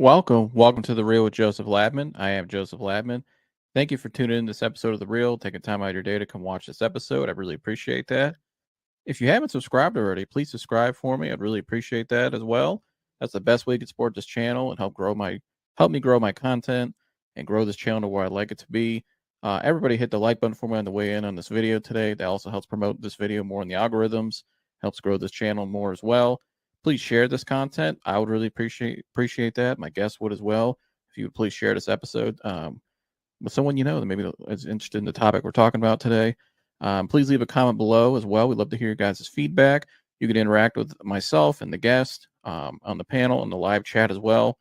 Welcome to The Real with Joseph Labman. I am Joseph Labman. Thank you for tuning in to this episode of The Real, taking time out of your day to come watch this episode. I really appreciate that. If you haven't subscribed already, please subscribe for me. I'd really appreciate that as well. That's the best way you can support this channel and help me grow my content and grow this channel to where I'd like it to be. Everybody hit the like button for me on the way in on this video today. That also helps promote this video more in the algorithms, helps grow this channel more as well. Please share this content. I would really appreciate that. My guests would as well. If you would please share this episode with someone you know that maybe is interested in the topic we're talking about today. Please leave a comment below as well. We'd love to hear your guys' feedback. You can interact with myself and the guest on the panel and the live chat as well.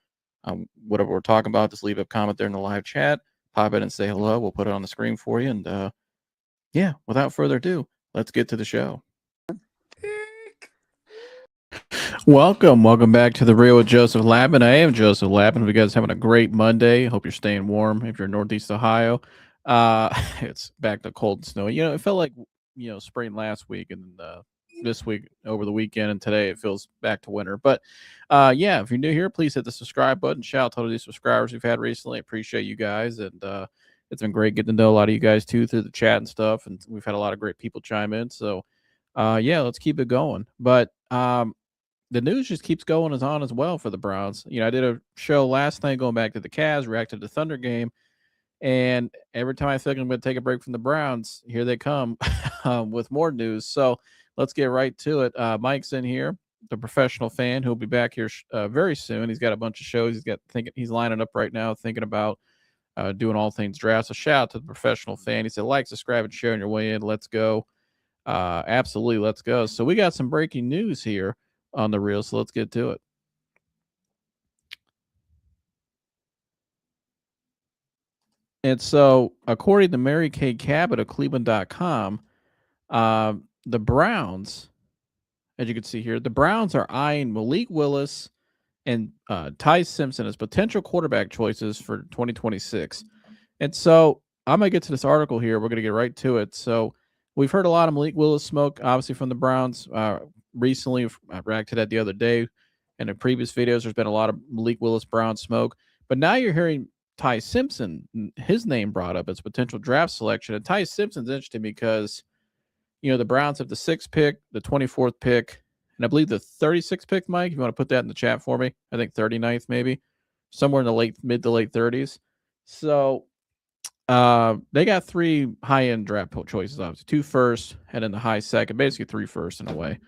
Whatever we're talking about, just leave a comment there in the live chat. Pop in and say hello. We'll put it on the screen for you. And yeah, without further ado, let's get to the show. Welcome back to The Real with Joseph Labman. I am Joseph Labman. Hope you guys having a great Monday. Hope you're staying warm if you're in Northeast Ohio. It's back to cold and snowy. It felt like spring last week, and this week over the weekend, and today it feels back to winter. But yeah, if you're new here, please hit the subscribe button. Shout out to all these subscribers we've had recently. Appreciate you guys, and it's been great getting to know a lot of you guys too through the chat and stuff. And we've had a lot of great people chime in. So yeah, let's keep it going. But the news just keeps going on as well for the Browns. I did a show last night going back to the Cavs, reacted to the Thunder game. And every time I feel like I'm going to take a break from the Browns, here they come with more news. So let's get right to it. Mike's in here, the professional fan, who'll be back here very soon. He's got a bunch of shows. He's lining up right now, thinking about doing all things draft. So shout out to the professional fan. He said, like, subscribe, and share on your way in. Let's go. Absolutely, let's go. So we got some breaking news here on The Real, so let's get to it. And so, according to Mary Kay Cabot of Cleveland.com, the Browns, as you can see here, the Browns are eyeing Malik Willis and Ty Simpson as potential quarterback choices for 2026. And so, I'm going to get to this article here. We're going to get right to it. So, we've heard a lot of Malik Willis smoke, obviously, from the Browns recently. I reacted to that the other day. And in previous videos, there's been a lot of Malik Willis Brown smoke. But now you're hearing Ty Simpson, his name brought up as potential draft selection. And Ty Simpson's interesting because, the Browns have the 6th pick, the 24th pick, and I believe the 36th pick, Mike, if you want to put that in the chat for me. I think 39th maybe, somewhere in the mid to late 30s. So they got 3 high-end draft choices, obviously 2 first and then the high second, basically 3 first in a way.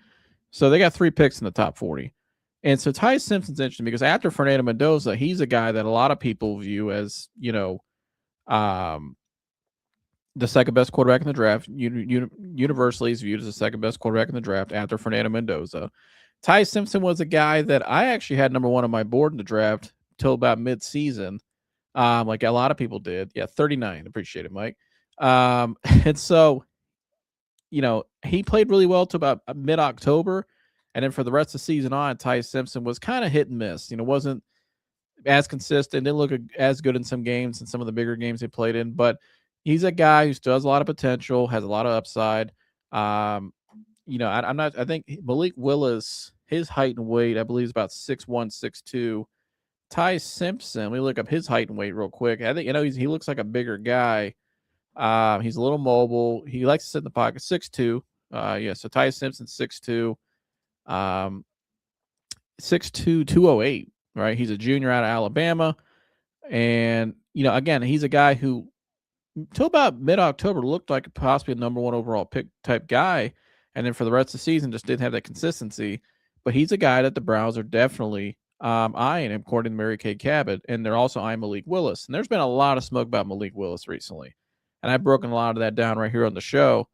So they got 3 picks in the top 40. And so Ty Simpson's interesting because after Fernando Mendoza, he's a guy that a lot of people view as, the second best quarterback in the draft. Universally is viewed as the second best quarterback in the draft after Fernando Mendoza. Ty Simpson was a guy that I actually had number 1 on my board in the draft till about mid-season, like a lot of people did. Yeah, 39. Appreciate it, Mike. And so, he played really well to about mid-October. And then for the rest of the season on, Ty Simpson was kind of hit and miss. Wasn't as consistent, didn't look as good in some games and some of the bigger games he played in. But he's a guy who still has a lot of potential, has a lot of upside. I think Malik Willis, his height and weight, I believe is about 6'1", 6'2". Ty Simpson, let me look up his height and weight real quick. I think, he looks like a bigger guy. He's a little mobile. He likes to sit in the pocket. 6'2". Yeah, so Ty Simpson, 6'2". 6'2", 208, right? He's a junior out of Alabama. And, again, he's a guy who, till about mid-October, looked like possibly a number 1 overall pick type guy. And then for the rest of the season, just didn't have that consistency. But he's a guy that the Browns are definitely eyeing, according to Mary Kay Cabot. And they're also eyeing Malik Willis. And there's been a lot of smoke about Malik Willis recently. And I've broken a lot of that down right here on the show.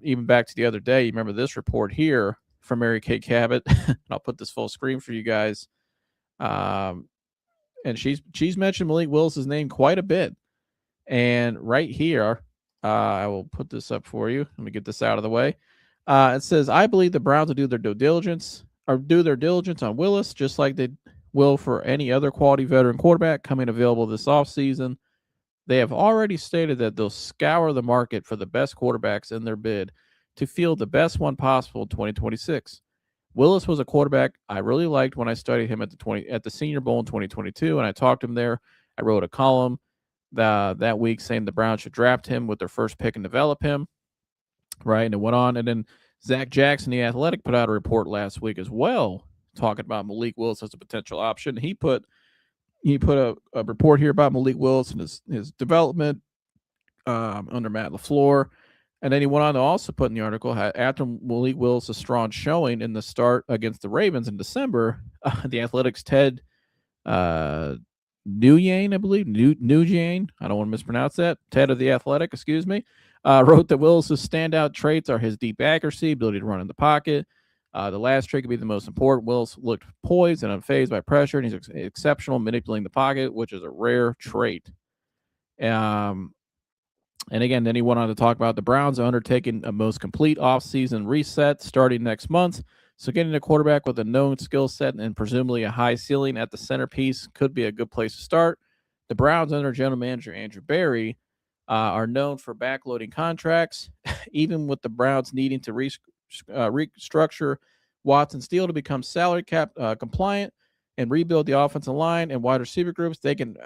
Even back to the other day, you remember this report here from Mary Kay Cabot. And I'll put this full screen for you guys. And she's mentioned Malik Willis's name quite a bit. And right here, I will put this up for you. Let me get this out of the way. It says, I believe the Browns will do their diligence on Willis, just like they will for any other quality veteran quarterback coming available this offseason. They have already stated that they'll scour the market for the best quarterbacks in their bid to field the best one possible in 2026. Willis was a quarterback I really liked when I studied him at the Senior Bowl in 2022, and I talked to him there. I wrote a column that week saying the Browns should draft him with their first pick and develop him, right? And it went on, and then Zach Jackson, the Athletic, put out a report last week as well, talking about Malik Willis as a potential option. He put a report here about Malik Willis and his development under Matt LaFleur. And then he went on to also put in the article, after Malik Willis' strong showing in the start against the Ravens in December, the Athletics' Ted Nguyen, I believe, Nguyen, I don't want to mispronounce that, Ted of the Athletic, excuse me, wrote that Willis' standout traits are his deep accuracy, ability to run in the pocket. The last trait could be the most important. Willis looked poised and unfazed by pressure, and he's exceptional manipulating the pocket, which is a rare trait. And again, then he went on to talk about the Browns are undertaking a most complete offseason reset starting next month. So getting a quarterback with a known skill set and presumably a high ceiling at the centerpiece could be a good place to start. The Browns under general manager Andrew Berry are known for backloading contracts, even with the Browns needing to restructure Watson's deal to become salary cap compliant and rebuild the offensive line and wide receiver groups. They can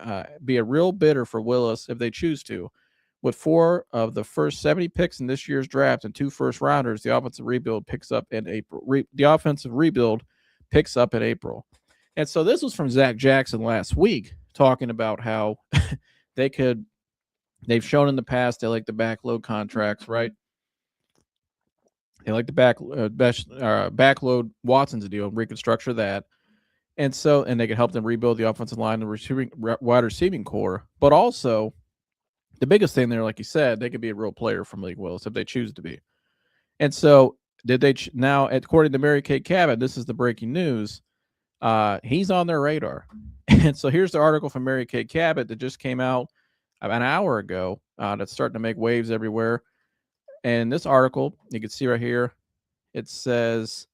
be a real bidder for Willis if they choose to. With 4 of the first 70 picks in this year's draft and 2 first-rounders, the offensive rebuild picks up in April. And so this was from Zach Jackson last week, talking about how they've shown in the past they like the backload contracts, right? They like the backload Watson's deal and reconstructure that. And they can help them rebuild the offensive line and wide receiving core. But also, the biggest thing there, like you said, they could be a real player from Malik Willis if they choose to be. And so now, according to Mary Kay Cabot, this is the breaking news, he's on their radar. And so here's the article from Mary Kay Cabot that just came out about an hour ago that's starting to make waves everywhere. And this article, you can see right here, it says,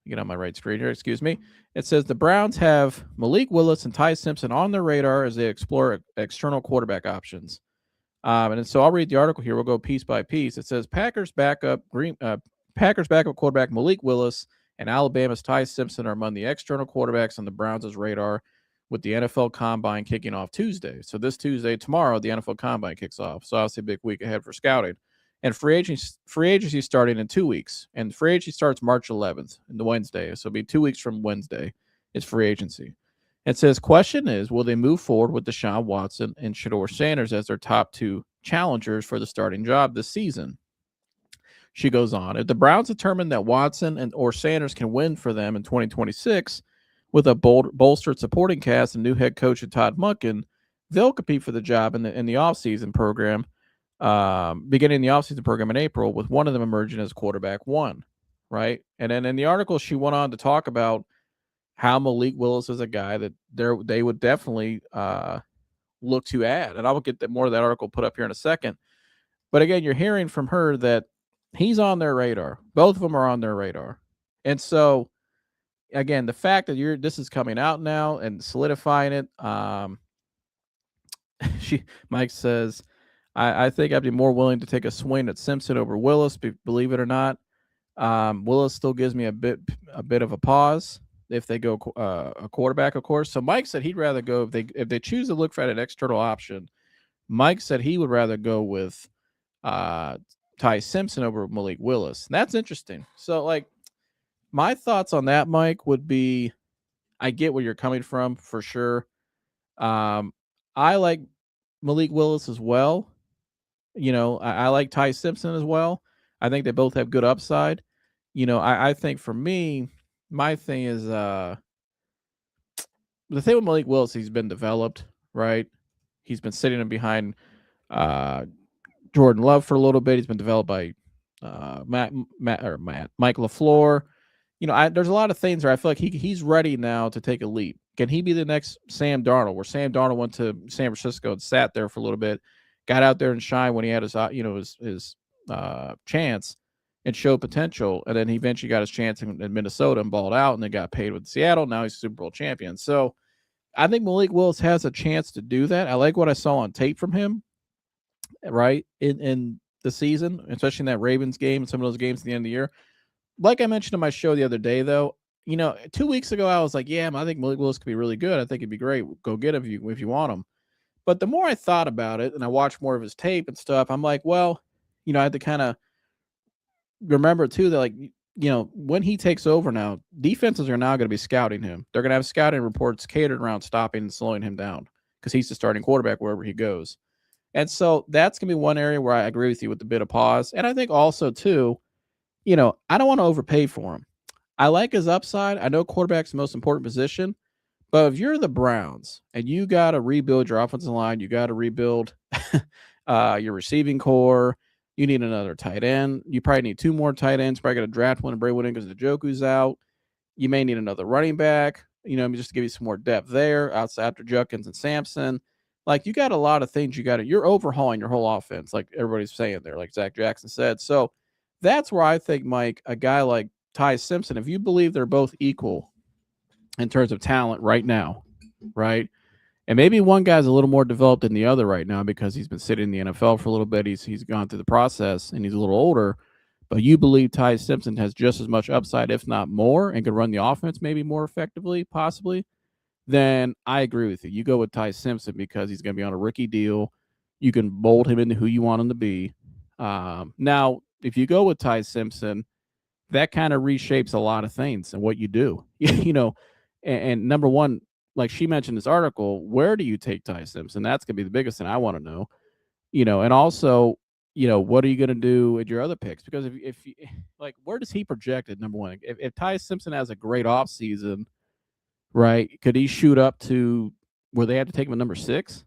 get on my right screen here, excuse me. It says the Browns have Malik Willis and Ty Simpson on their radar as they explore external quarterback options. And so I'll read the article here. We'll go piece by piece. It says Packers backup quarterback Malik Willis and Alabama's Ty Simpson are among the external quarterbacks on the Browns' radar, with the NFL Combine kicking off Tuesday. So this Tuesday, tomorrow, the NFL Combine kicks off. So obviously a big week ahead for scouting. And free agency starting in 2 weeks. And free agency starts March 11th, the Wednesday. So it'll be 2 weeks from Wednesday is free agency. It says, question is, will they move forward with Deshaun Watson and Shedeur Sanders as their top 2 challengers for the starting job this season? She goes on, if the Browns determine that Watson or Sanders can win for them in 2026 with a bolstered supporting cast and new head coach Todd Monken, they'll compete for the job in the offseason program, beginning the offseason program in April, with one of them emerging as quarterback 1, right? And then in the article, she went on to talk about how Malik Willis is a guy that they would definitely look to add. And I will get more of that article put up here in a second. But again, you're hearing from her that he's on their radar. Both of them are on their radar. And so, again, the fact that this is coming out now and solidifying it, Mike says, I think I'd be more willing to take a swing at Simpson over Willis, believe it or not. Willis still gives me a bit of a pause if they go a quarterback, of course. So Mike said he'd rather go if they choose to look for an external option. Mike said he would rather go with Ty Simpson over Malik Willis. And that's interesting. So, like, my thoughts on that, Mike, would be, I get where you're coming from for sure. I like Malik Willis as well. You know, I like Ty Simpson as well. I think they both have good upside. You know, I think for me, my thing is the thing with Malik Willis, he's been developed, right? He's been sitting behind Jordan Love for a little bit. He's been developed by Mike LaFleur. You know, there's a lot of things where I feel like he's ready now to take a leap. Can he be the next Sam Darnold, where Sam Darnold went to San Francisco and sat there for a little bit, got out there and shined when he had his chance and showed potential, and then he eventually got his chance in Minnesota and balled out, and then got paid with Seattle. Now he's Super Bowl champion. So I think Malik Willis has a chance to do that. I like what I saw on tape from him, right, in the season, especially in that Ravens game and some of those games at the end of the year. like I mentioned on my show the other day, though, 2 weeks ago, I was like, yeah, I think Malik Willis could be really good. I think it'd be great. Go get him if you want him. But the more I thought about it and I watched more of his tape and stuff, I'm like, well, I had to kind of remember too that, like, when he takes over now, defenses are now going to be scouting him. They're going to have scouting reports catered around stopping and slowing him down because he's the starting quarterback wherever he goes. And so that's going to be one area where I agree with you with the bit of pause. And I think also too, I don't want to overpay for him. I like his upside. I know quarterback's the most important position, but if you're the Browns and you got to rebuild your offensive line, you got to rebuild your receiving core. You need another tight end. You probably need 2 more tight ends. Probably got to draft one and bring one in because Njoku's out. You may need another running back, just to give you some more depth there outside after Judkins and Simpson. Like, you got a lot of things you're overhauling your whole offense, like everybody's saying there, like Zach Jackson said. So that's where I think, Mike, a guy like Ty Simpson, if you believe they're both equal in terms of talent right now, right? And maybe one guy's a little more developed than the other right now because he's been sitting in the NFL for a little bit. He's gone through the process and he's a little older. But you believe Ty Simpson has just as much upside, if not more, and could run the offense maybe more effectively, possibly, then I agree with you. You go with Ty Simpson because he's going to be on a rookie deal. You can mold him into who you want him to be. Now, if you go with Ty Simpson, that kind of reshapes a lot of things and what you do. And number one, like she mentioned in this article, where do you take Ty Simpson? That's going to be the biggest thing I want to know. And also, what are you going to do at your other picks? Because if you, like, where does he projected? Number one, if Ty Simpson has a great offseason, right, could he shoot up to where they have to take him at number 6?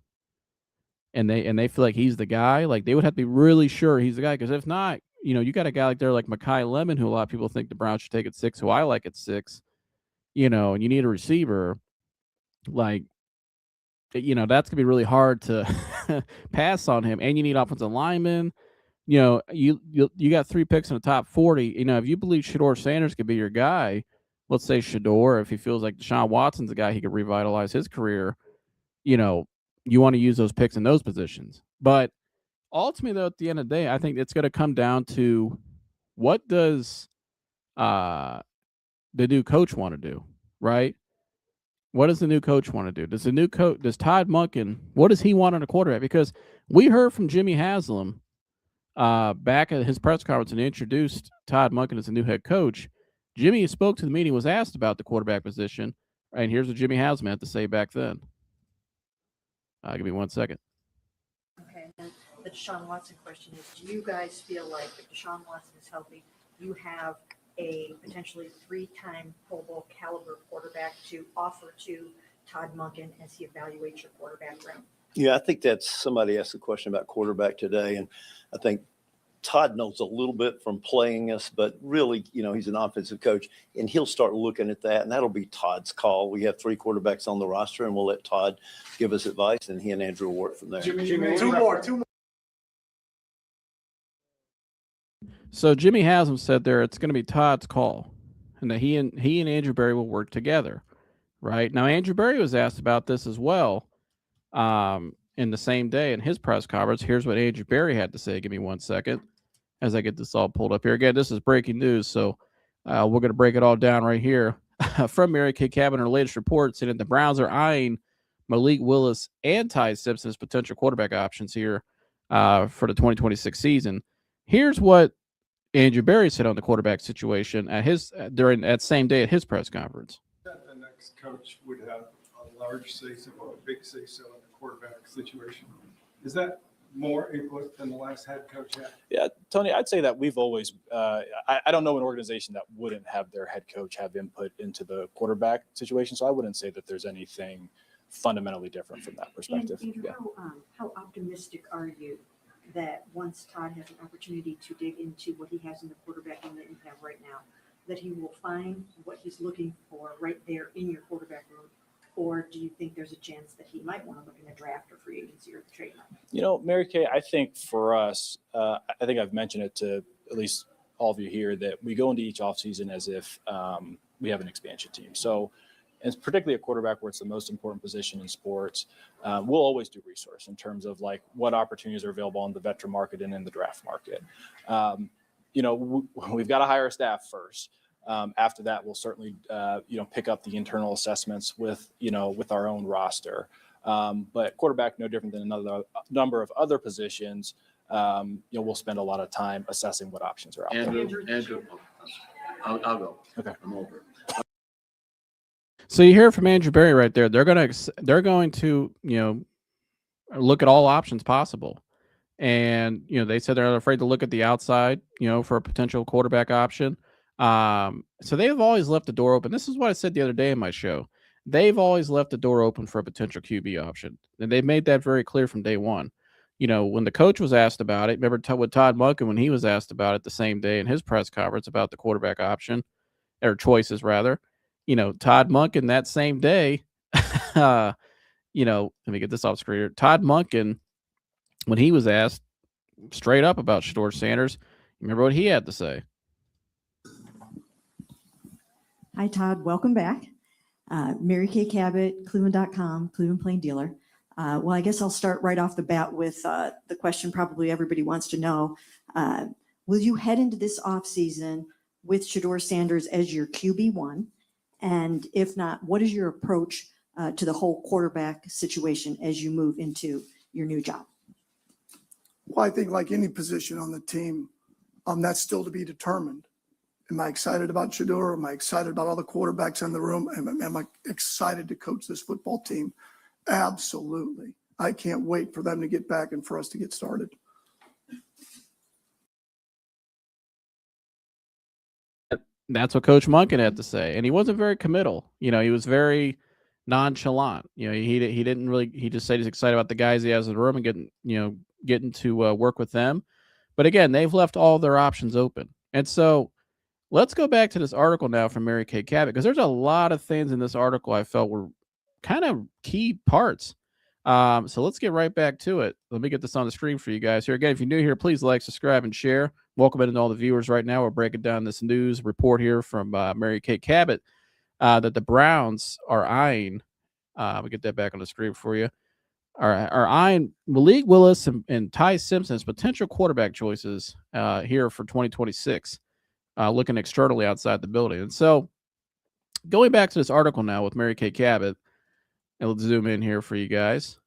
And they feel like he's the guy. Like, they would have to be really sure he's the guy. Because if not, you got a guy like there like Mekhi Lemon, who a lot of people think the Browns should take at 6, who I like at 6. And you need a receiver. Like, that's gonna be really hard to pass on him. And you need offensive linemen. You got 3 picks in the top 40. If you believe Shedeur Sanders could be your guy, let's say Shedeur, if he feels like Deshaun Watson's a guy he could revitalize his career, you want to use those picks in those positions. But ultimately, though, at the end of the day, I think it's going to come down to what does the new coach want to do, right? What does the new coach want to do? Does Todd Monken, what does he want in a quarterback? Because we heard from Jimmy Haslam back at his press conference and introduced Todd Monken as the new head coach. Jimmy spoke to the meeting, was asked about the quarterback position, and here's what Jimmy Haslam had to say back then. Give me 1 second. Okay, and the Deshaun Watson question is, do you guys feel like if Deshaun Watson is healthy, you have a potentially 3-time Pro Bowl caliber quarterback to offer to Todd Monken as he evaluates your quarterback room? Yeah, I think that's somebody asked a question about quarterback today, and I think Todd knows a little bit from playing us, but really, he's an offensive coach, and he'll start looking at that, and that'll be Todd's call. We have 3 quarterbacks on the roster, and we'll let Todd give us advice, and he and Andrew will work from there. Jimmy, two more. So Jimmy Haslam said there it's going to be Todd's call, and that he and Andrew Berry will work together, right? Now, Andrew Berry was asked about this as well in the same day in his press conference. Here's what Andrew Berry had to say. Give me 1 second as I get this all pulled up here. Again, this is breaking news, so we're going to break it all down right here. From Mary Kay Cabot, her latest report saying that the Browns are eyeing Malik Willis and Ty Simpson as potential quarterback options here for the 2026 season. Here's what Andrew Berry said on the quarterback situation at his during that same day at his press conference. The next coach would have a large say-so or a big say-so in the quarterback situation. Is that more input than the last head coach had? Yeah, Tony, I'd say that we've always I don't know an organization that wouldn't have their head coach have input into the quarterback situation. So I wouldn't say that there's anything fundamentally different from that perspective. And how optimistic are you that once Todd has an opportunity to dig into what he has in the quarterback room that you have right now, that he will find what he's looking for right there in your quarterback room? Or do you think there's a chance that he might want to look in the draft or free agency or the trade line? Mary Kay, I think for us, I think I've mentioned it to at least all of you here that we go into each offseason as if we have an expansion team. So, and particularly a quarterback where it's the most important position in sports, we'll always do resource in terms of like what opportunities are available on the veteran market and in the draft market. we've got to hire a staff first. After that, we'll certainly, pick up the internal assessments with our own roster. But quarterback, no different than another number of other positions. We'll spend a lot of time assessing what options are out there. Andrew, I'll go. Okay. I'm over. So you hear from Andrew Berry right there. They're going to look at all options possible, and they said they're not afraid to look at the outside, for a potential quarterback option. So they've always left the door open. This is what I said the other day in my show. They've always left the door open for a potential QB option, and they've made that very clear from day one. When the coach was asked about it, remember with Todd Monken when he was asked about it the same day in his press conference about the quarterback option or choices rather. Todd Monken that same day, let me get this off screen here. Todd Monken, when he was asked straight up about Shedeur Sanders, remember what he had to say? Hi, Todd. Welcome back. Mary Kay Cabot, Cleveland.com, Cleveland Plain Dealer. Well, I guess I'll start right off the bat with the question probably everybody wants to know. Will you head into this offseason with Shedeur Sanders as your QB1? And if not, what is your approach to the whole quarterback situation as you move into your new job? Well, I think like any position on the team, that's still to be determined. Am I excited about Shedeur? Am I excited about all the quarterbacks in the room? Am I excited to coach this football team? Absolutely. I can't wait for them to get back and for us to get started. That's what Coach Monken had to say, and he wasn't very committal. He was very nonchalant. He didn't really. He just said he's excited about the guys he has in the room and getting to work with them. But again, they've left all their options open, and so let's go back to this article now from Mary Kay Cabot, because there's a lot of things in this article I felt were kind of key parts. So let's get right back to it. Let me get this on the screen for you guys here. Again, if you're new here, please like, subscribe, and share. Welcome in to all the viewers right now. We're breaking down this news report here from Mary Kay Cabot that the Browns are eyeing. We'll get that back on the screen for you. Are eyeing Malik, Willis, and Ty Simpson as potential quarterback choices here for 2026, looking externally outside the building. And so going back to this article now with Mary Kay Cabot, and let's zoom in here for you guys.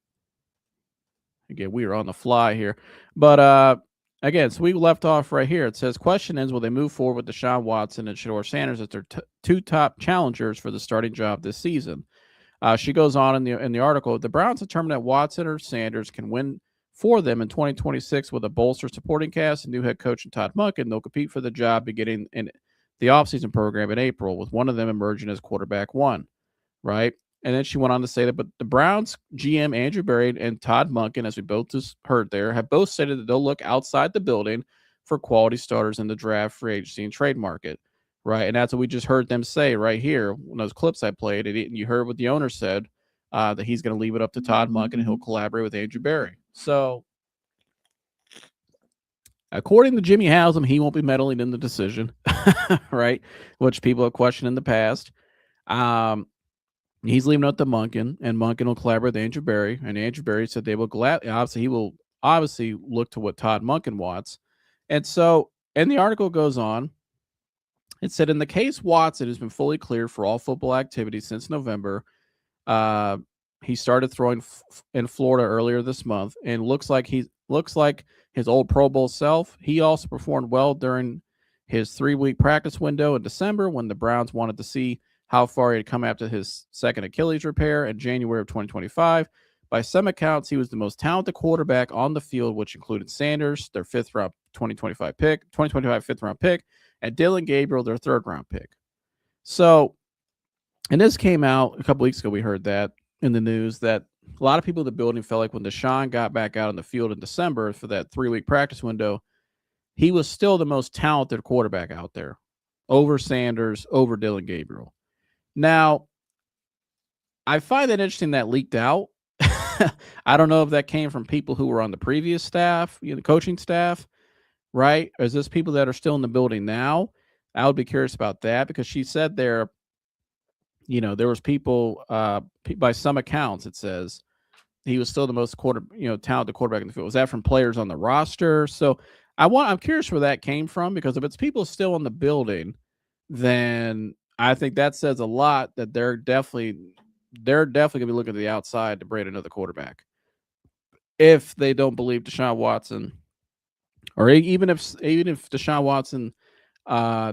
Again, we are on the fly here. But again, so we left off right here. It says, question is, will they move forward with Deshaun Watson and Shedeur Sanders as their two top challengers for the starting job this season? She goes on in the article, the Browns determined that Watson or Sanders can win for them in 2026 with a bolstered supporting cast and new head coach and Todd Monken. They'll compete for the job beginning in the offseason program in April, with one of them emerging as quarterback one, right? And then she went on to say that, but the Browns GM Andrew Berry and Todd Monken, as we both just heard there, have both stated that they'll look outside the building for quality starters in the draft, free agency, and trade market, right? And that's what we just heard them say right here in those clips I played. And you heard what the owner said, that he's going to leave it up to Todd Monken and he'll collaborate with Andrew Berry. So, according to Jimmy Haslam, he won't be meddling in the decision, right? Which people have questioned in the past. He's leaving it up to Monken, and Monken will collaborate with Andrew Berry. And Andrew Berry said they will gladly, he will obviously look to what Todd Monken wants. And so, and the article goes on. It said, in the case Watson has been fully cleared for all football activities since November. He started throwing in Florida earlier this month, and looks like his old Pro Bowl self. He also performed well during his 3-week practice window in December when the Browns wanted to see how far he had come after his second Achilles repair in January of 2025. By some accounts, he was the most talented quarterback on the field, which included Sanders, their 2025 fifth-round pick, and Dylan Gabriel, their 3rd-round pick. So, and this came out a couple weeks ago, we heard that in the news, that a lot of people in the building felt like when Deshaun got back out on the field in December for that 3-week practice window, he was still the most talented quarterback out there, over Sanders, over Dylan Gabriel. Now, I find that interesting that leaked out. I don't know if that came from people who were on the previous staff, the coaching staff, right? Or is this people that are still in the building now? I would be curious about that, because she said there was people, by some accounts, it says he was still the most talented quarterback in the field. Was that from players on the roster? So I'm curious where that came from, because if it's people still in the building, then I think that says a lot that they're definitely gonna be looking to the outside to bring another quarterback. If they don't believe Deshaun Watson, or even if Deshaun Watson,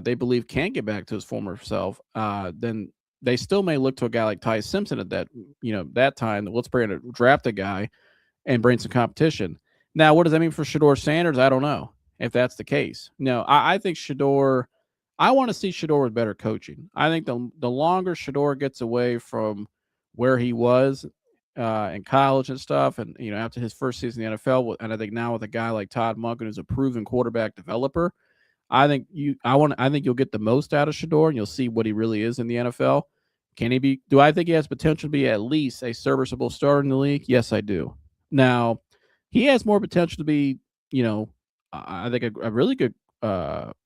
they believe can't get back to his former self, then they still may look to a guy like Ty Simpson at that time. Let's bring in a draft a guy and bring some competition. Now, what does that mean for Shador Sanders? I don't know if that's the case. No, I think Shador. I want to see Shador with better coaching. I think the longer Shador gets away from where he was in college and stuff, and after his first season in the NFL, and I think now with a guy like Todd Monken, who's a proven quarterback developer, I think you'll get the most out of Shador, and you'll see what he really is in the NFL. Can he be? Do I think he has potential to be at least a serviceable starter in the league? Yes, I do. Now, he has more potential to be, I think a really good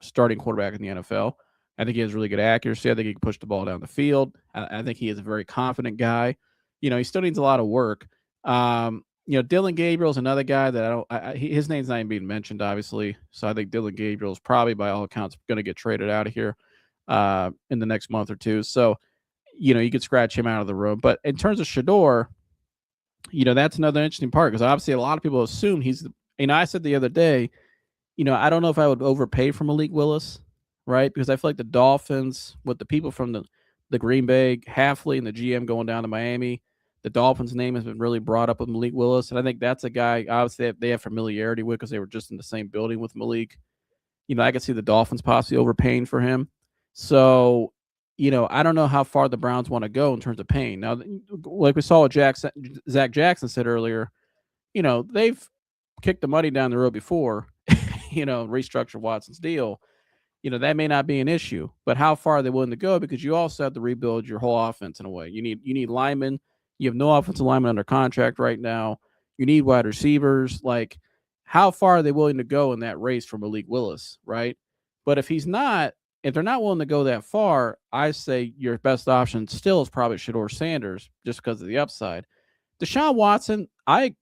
starting quarterback in the NFL. I think he has really good accuracy. I think he can push the ball down the field. I think he is a very confident guy. He still needs a lot of work. Dylan Gabriel's another guy that his name's not even being mentioned, obviously. So I think Dylan Gabriel is probably, by all accounts, going to get traded out of here in the next month or two. So, you could scratch him out of the room. But in terms of Shador, that's another interesting part, because obviously a lot of people assume I said the other day, I don't know if I would overpay for Malik Willis, right? Because I feel like the Dolphins, with the people from the Green Bay, Halfley and the GM going down to Miami, the Dolphins' name has been really brought up with Malik Willis. And I think that's a guy, obviously, they have familiarity with, because they were just in the same building with Malik. I could see the Dolphins possibly overpaying for him. So, I don't know how far the Browns want to go in terms of paying. Now, like we saw what Zach Jackson said earlier, they've kicked the money down the road before, restructure Watson's deal. That may not be an issue, but how far are they willing to go? Because you also have to rebuild your whole offense in a way. You need linemen. You have no offensive linemen under contract right now. You need wide receivers. Like, how far are they willing to go in that race for Malik Willis, right? But if they're not willing to go that far, I say your best option still is probably Shador Sanders, just because of the upside. Deshaun Watson, I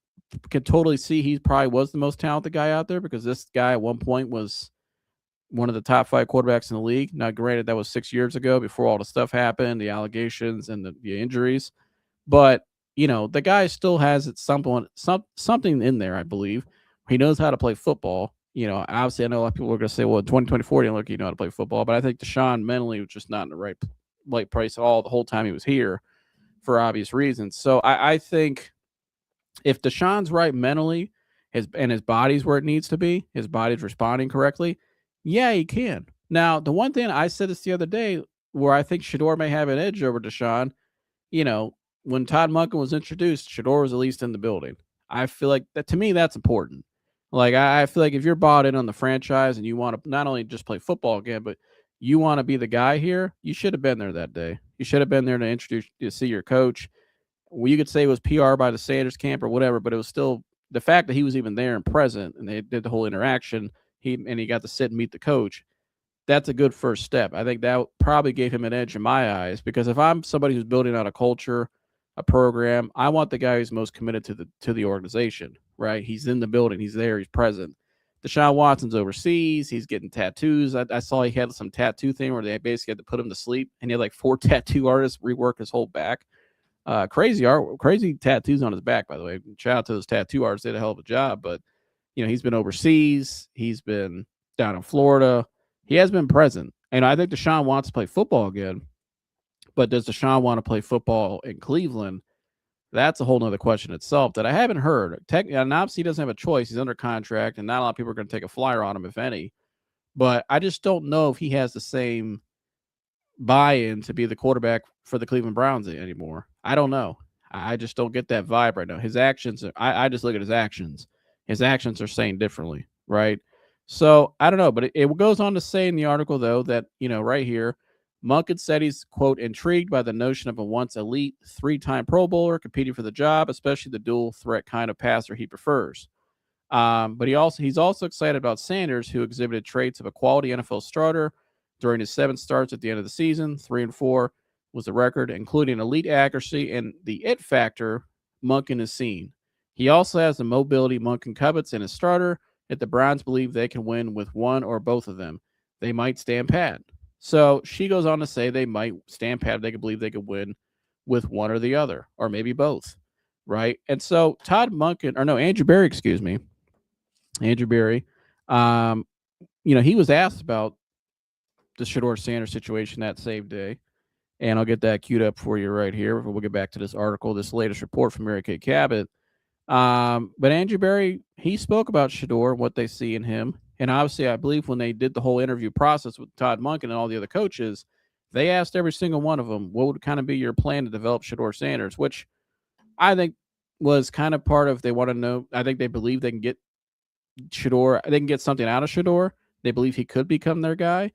can totally see he probably was the most talented guy out there, because this guy at one point was one of the top 5 quarterbacks in the league. Now, granted, that was 6 years ago, before all the stuff happened, the allegations and the injuries. But, the guy still has something in there, I believe. He knows how to play football. Obviously, I know a lot of people are going to say, well, in 2024, he didn't look, how to play football. But I think Deshaun mentally was just not in the right place at all the whole time he was here, for obvious reasons. So I think if Deshaun's right mentally, his body's where it needs to be, his body's responding correctly, yeah, he can. Now, the one thing I said this the other day, where I think Shador may have an edge over Deshaun, when Todd Monken was introduced, Shador was at least in the building. I feel like that, to me, that's important. Like, I feel like if you're bought in on the franchise and you want to not only just play football again, but you want to be the guy here, you should have been there that day. You should have been there to see your coach. Well, you could say it was PR by the Sanders camp or whatever, but it was still the fact that he was even there and present, and they did the whole interaction. He got to sit and meet the coach. That's a good first step. I think that probably gave him an edge in my eyes, because if I'm somebody who's building out a culture, a program, I want the guy who's most committed to the organization, right? He's in the building. He's there. He's present. Deshaun Watson's overseas. He's getting tattoos. I saw he had some tattoo thing where they basically had to put him to sleep, and he had like 4 tattoo artists rework his whole back. Crazy tattoos on his back, by the way. Shout out to those tattoo artists. They did a hell of a job. But, he's been overseas. He's been down in Florida. He has been present. And I think Deshaun wants to play football again. But does Deshaun want to play football in Cleveland? That's a whole nother question itself that I haven't heard. And obviously, he doesn't have a choice. He's under contract, and not a lot of people are going to take a flyer on him, if any. But I just don't know if he has the same buy-in to be the quarterback for the Cleveland Browns anymore. I don't know. I just don't get that vibe right now. His actions, I just look at his actions. His actions are saying differently, right? So I don't know, but it goes on to say in the article, though, that, right here, Monken said he's, quote, intrigued by the notion of a once elite 3-time Pro Bowler competing for the job, especially the dual threat kind of passer he prefers. But he's also excited about Sanders, who exhibited traits of a quality NFL starter during his 7 starts at the end of the season. 3-4 was the record, including elite accuracy and the it factor Monken has seen. He also has the mobility Monken covets in his starter, If the Browns believe they can win with one or both of them, they might stand pat. So she goes on to say they might stand pat if they could believe they could win with one or the other, or maybe both, right? And so Andrew Berry, excuse me, Andrew Berry, he was asked about the Shedeur Sanders situation that same day, and I'll get that queued up for you right here. We'll get back to this article, this latest report from Mary Kay Cabot. But Andrew Berry, he spoke about Shedeur and what they see in him. And obviously, I believe when they did the whole interview process with Todd Monken and all the other coaches, they asked every single one of them, what would kind of be your plan to develop Shedeur Sanders, which I think was kind of part of, they want to know, I think they believe they can get Shedeur, they can get something out of Shedeur. They believe he could become their guy.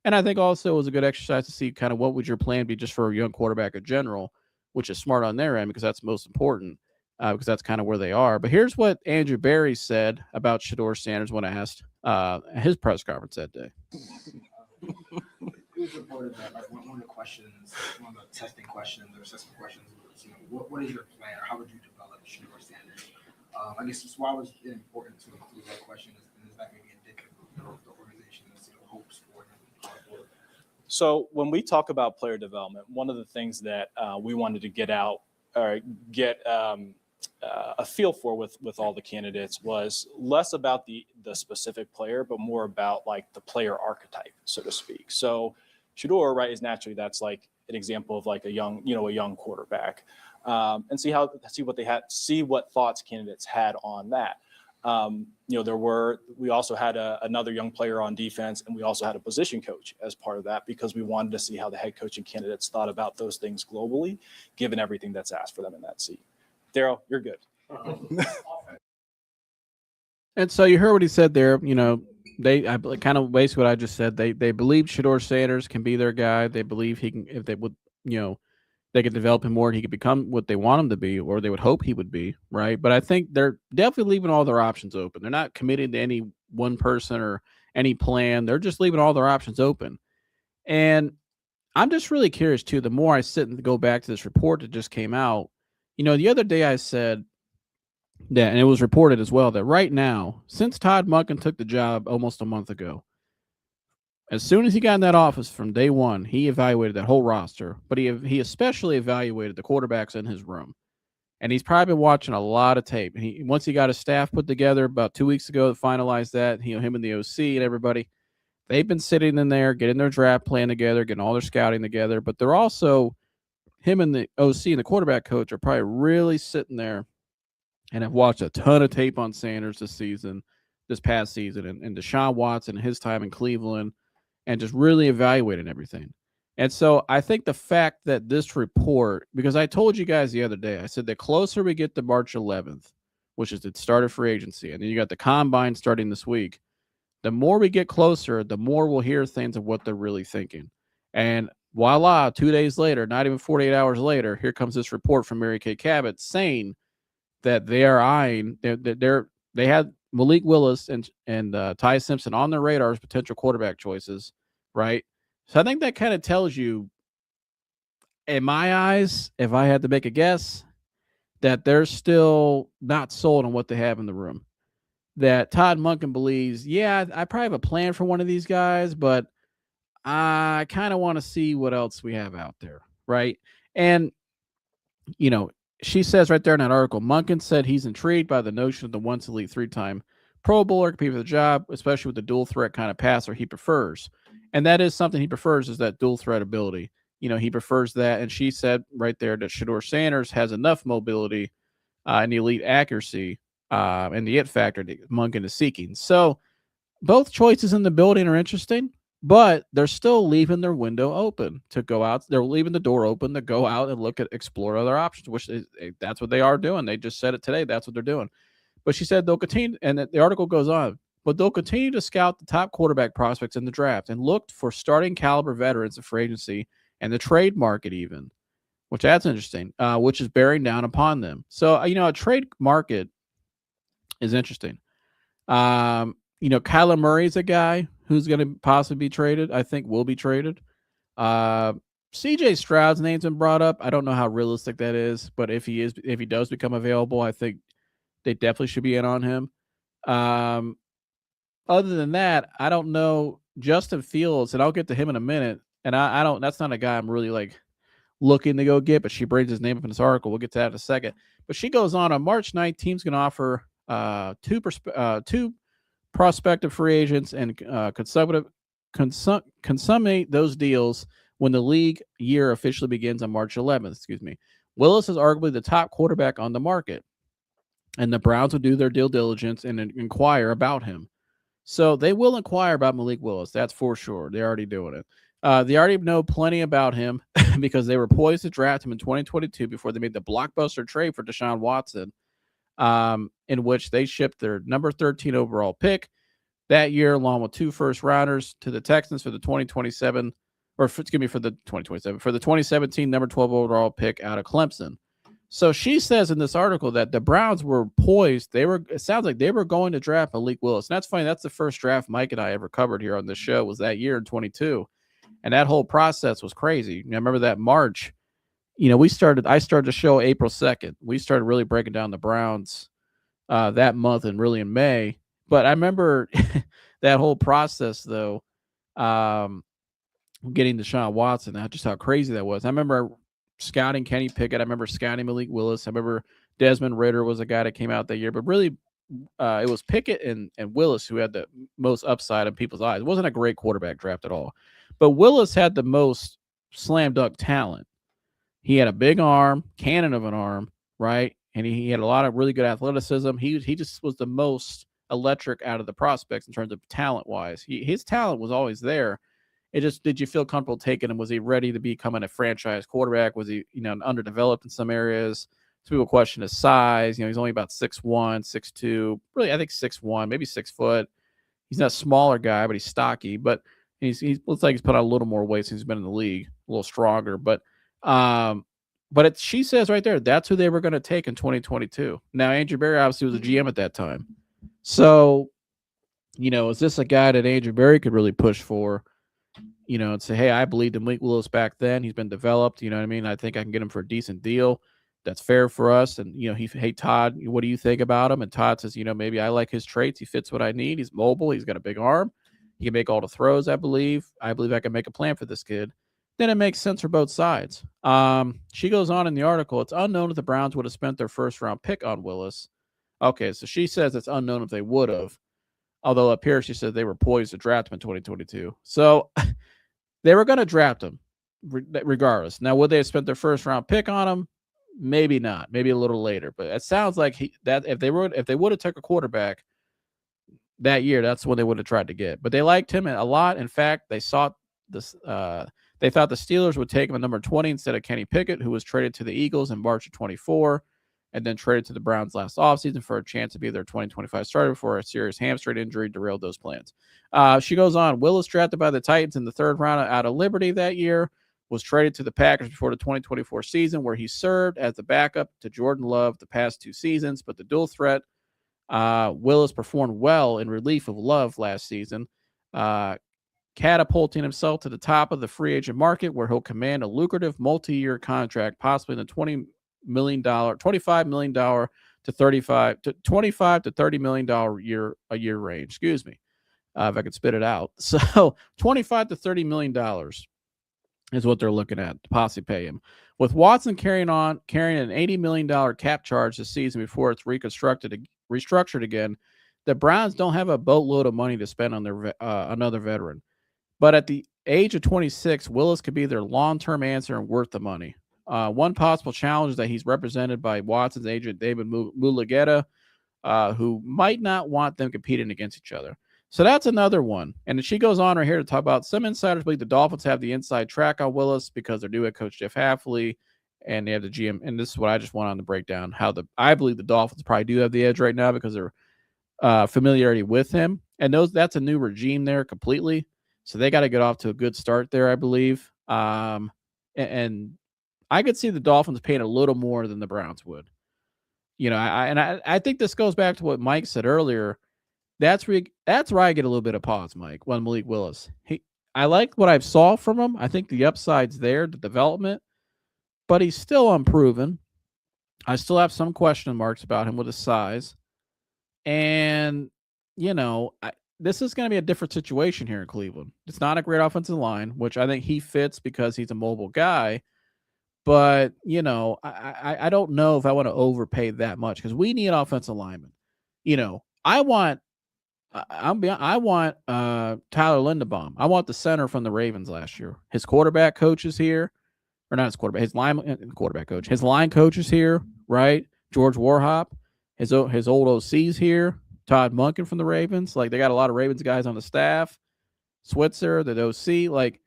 And I think also it was a good exercise to see kind of what would your plan be just for a young quarterback in general, which is smart on their end because that's most important. Because that's kind of where they are. But here's what Andrew Berry said about Shedeur Sanders when asked at his press conference that day. It was reported that one of the questions, one of the testing questions or assessment questions was, what is your plan or how would you develop Shedeur Sanders? I guess why was it important to include that question? Is that maybe indicative of the organization's hopes for him? So when we talk about player development, one of the things that we wanted to get a feel for with all the candidates was less about the specific player, but more about like the player archetype, so to speak. So Shedeur, right, is naturally, that's like an example of like a young quarterback, and see what thoughts candidates had on that. We also had another young player on defense, and we also had a position coach as part of that because we wanted to see how the head coaching candidates thought about those things globally, given everything that's asked for them in that seat. Daryl, you're good. And so you heard what he said there. I kind of basically what I just said. They believe Shedeur Sanders can be their guy. They believe he can, if they would, they could develop him more and he could become what they want him to be, or they would hope he would be, right? But I think they're definitely leaving all their options open. They're not committed to any one person or any plan. They're just leaving all their options open. And I'm just really curious too. The more I sit and go back to this report that just came out, the other day I said that, and it was reported as well, that right now, since Todd Monken took the job almost a month ago, as soon as he got in that office from day one, he evaluated that whole roster, but he especially evaluated the quarterbacks in his room. And he's probably been watching a lot of tape. And once he got his staff put together about 2 weeks ago to finalize that, him and the OC and everybody, they've been sitting in there, getting their draft plan together, getting all their scouting together, but they're also, him and the OC and the quarterback coach are probably really sitting there and have watched a ton of tape on Sanders this past season, and Deshaun Watson and his time in Cleveland, and just really evaluating everything. And so I think the fact that this report, because I told you guys the other day, I said the closer we get to March 11th, which is the start of free agency, and then you got the combine starting this week, the more we get closer, the more we'll hear things of what they're really thinking. And voila, 2 days later, not even 48 hours later, here comes this report from Mary Kay Cabot saying that they are eyeing, they had Malik Willis and Ty Simpson on their radar as potential quarterback choices, right? So I think that kind of tells you, in my eyes, if I had to make a guess, that they're still not sold on what they have in the room. That Todd Monken believes, yeah, I probably have a plan for one of these guys, but I kind of want to see what else we have out there, right? And, she says right there in that article, Monken said he's intrigued by the notion of the once elite 3-time Pro Bowler, compete for the job, especially with the dual threat kind of passer he prefers. And that is something he prefers, is that dual threat ability. He prefers that. And she said right there that Shedeur Sanders has enough mobility and elite accuracy and the it factor that Monken is seeking. So both choices in the building are interesting, but they're still leaving their window open to go out. They're leaving the door open to go out and explore other options, which that's what they are doing. They just said it today. That's what they're doing. But she said they'll continue, and the article goes on, but they'll continue to scout the top quarterback prospects in the draft and look for starting caliber veterans of free agency and the trade market even, which that's interesting, which is bearing down upon them. So, a trade market is interesting. Kyler Murray's a guy who's going to possibly be traded. I think will be traded. CJ Stroud's name's been brought up. I don't know how realistic that is, but if he does become available, I think they definitely should be in on him. other than that, I don't know. Justin Fields, and I'll get to him in a minute. And I don't. That's not a guy I'm really like looking to go get, but she brings his name up in this article. We'll get to that in a second. But she goes on March 9th, team's going to offer two prospective free agents and consummate those deals when the league year officially begins on March 11th. Excuse me. Willis is arguably the top quarterback on the market, and the Browns will do their due diligence and inquire about him. So they will inquire about Malik Willis. That's for sure. They're already doing it. They already know plenty about him because they were poised to draft him in 2022 before they made the blockbuster trade for Deshaun Watson, in which they shipped their number 13 overall pick that year, along with 2 first-rounders to the Texans for the 2027, or for the 2027, for the 2017 number 12 overall pick out of Clemson. So she says in this article that the Browns were poised. It sounds like they were going to draft Malik Willis. And that's funny. That's the first draft Mike and I ever covered here on this show, was that year in 22. And that whole process was crazy. I remember that March, I started the show April 2nd. We started really breaking down the Browns that month and really in May. But I remember that whole process, though, getting Deshaun Watson, just how crazy that was. I remember scouting Kenny Pickett. I remember scouting Malik Willis. I remember Desmond Ridder was a guy that came out that year. But really, it was Pickett and Willis who had the most upside in people's eyes. It wasn't a great quarterback draft at all. But Willis had the most slam dunk talent. He had a big arm, cannon of an arm, right? And he had a lot of really good athleticism. He just was the most electric out of the prospects in terms of talent-wise. His talent was always there. It just, did you feel comfortable taking him? Was he ready to becoming a franchise quarterback? Was he, underdeveloped in some areas? Some people question his size. He's only about 6'1", 6'2", really, I think 6'1", maybe 6 foot. He's not a smaller guy, but he's stocky. But he looks like he's put on a little more weight since he's been in the league, a little stronger. But she says right there, that's who they were going to take in 2022. Now, Andrew Berry obviously was a GM at that time. So, is this a guy that Andrew Berry could really push for? And say, hey, I believed in Malik Willis back then. He's been developed. You know what I mean? I think I can get him for a decent deal. That's fair for us. And, hey, Todd, what do you think about him? And Todd says, maybe I like his traits. He fits what I need. He's mobile. He's got a big arm. He can make all the throws, I believe. I believe I can make a plan for this kid. Then it makes sense for both sides. She goes on in the article, it's unknown if the Browns would have spent their first-round pick on Willis. Okay, so she says it's unknown if they would have. Although up here she said they were poised to draft him in 2022. So they were going to draft him regardless. Now, would they have spent their first-round pick on him? Maybe not. Maybe a little later. But it sounds like if they would have took a quarterback that year, that's what they would have tried to get. But they liked him a lot. In fact, they sought this. They thought the Steelers would take him at number 20 instead of Kenny Pickett, who was traded to the Eagles in March of 24, and then traded to the Browns last offseason for a chance to be their 2025 starter before a serious hamstring injury derailed those plans. She goes on. Willis, drafted by the Titans in the 3rd round out of Liberty that year, was traded to the Packers before the 2024 season, where he served as the backup to Jordan Love the past 2 seasons. But the dual threat, Willis performed well in relief of Love last season, catapulting himself to the top of the free agent market, where he'll command a lucrative multi-year contract, possibly in the $25 million to $25 to $30 million a year range. Excuse me, if I could spit it out. So $25 to $30 million is what they're looking at to possibly pay him. With Watson carrying an $80 million cap charge this season before it's restructured again, the Browns don't have a boatload of money to spend on their another veteran. But at the age of 26, Willis could be their long-term answer and worth the money. One possible challenge is that he's represented by Watson's agent, David Mulugeta, who might not want them competing against each other. So that's another one. And she goes on right here to talk about some insiders believe the Dolphins have the inside track on Willis because they're new head coach Jeff Hafley, and they have the GM. And this is what I just want on the breakdown, I believe the Dolphins probably do have the edge right now because of their familiarity with him. And that's a new regime there completely. So they got to get off to a good start there, I believe. And I could see the Dolphins paying a little more than the Browns would. I think this goes back to what Mike said earlier. That's where I get a little bit of pause, Mike, on Malik Willis. I like what I've saw from him. I think the upside's there, the development, but he's still unproven. I still have some question marks about him with his size. And, this is going to be a different situation here in Cleveland. It's not a great offensive line, which I think he fits because he's a mobile guy. But I don't know if I want to overpay that much because we need offensive linemen. I want Tyler Linderbaum. I want the center from the Ravens last year. His quarterback coach is here, or not his quarterback. His quarterback coach. His line coach is here, right? George Warhop. His old OC's here. Todd Monken from the Ravens. Like, they got a lot of Ravens guys on the staff. Switzer, the OC. Like,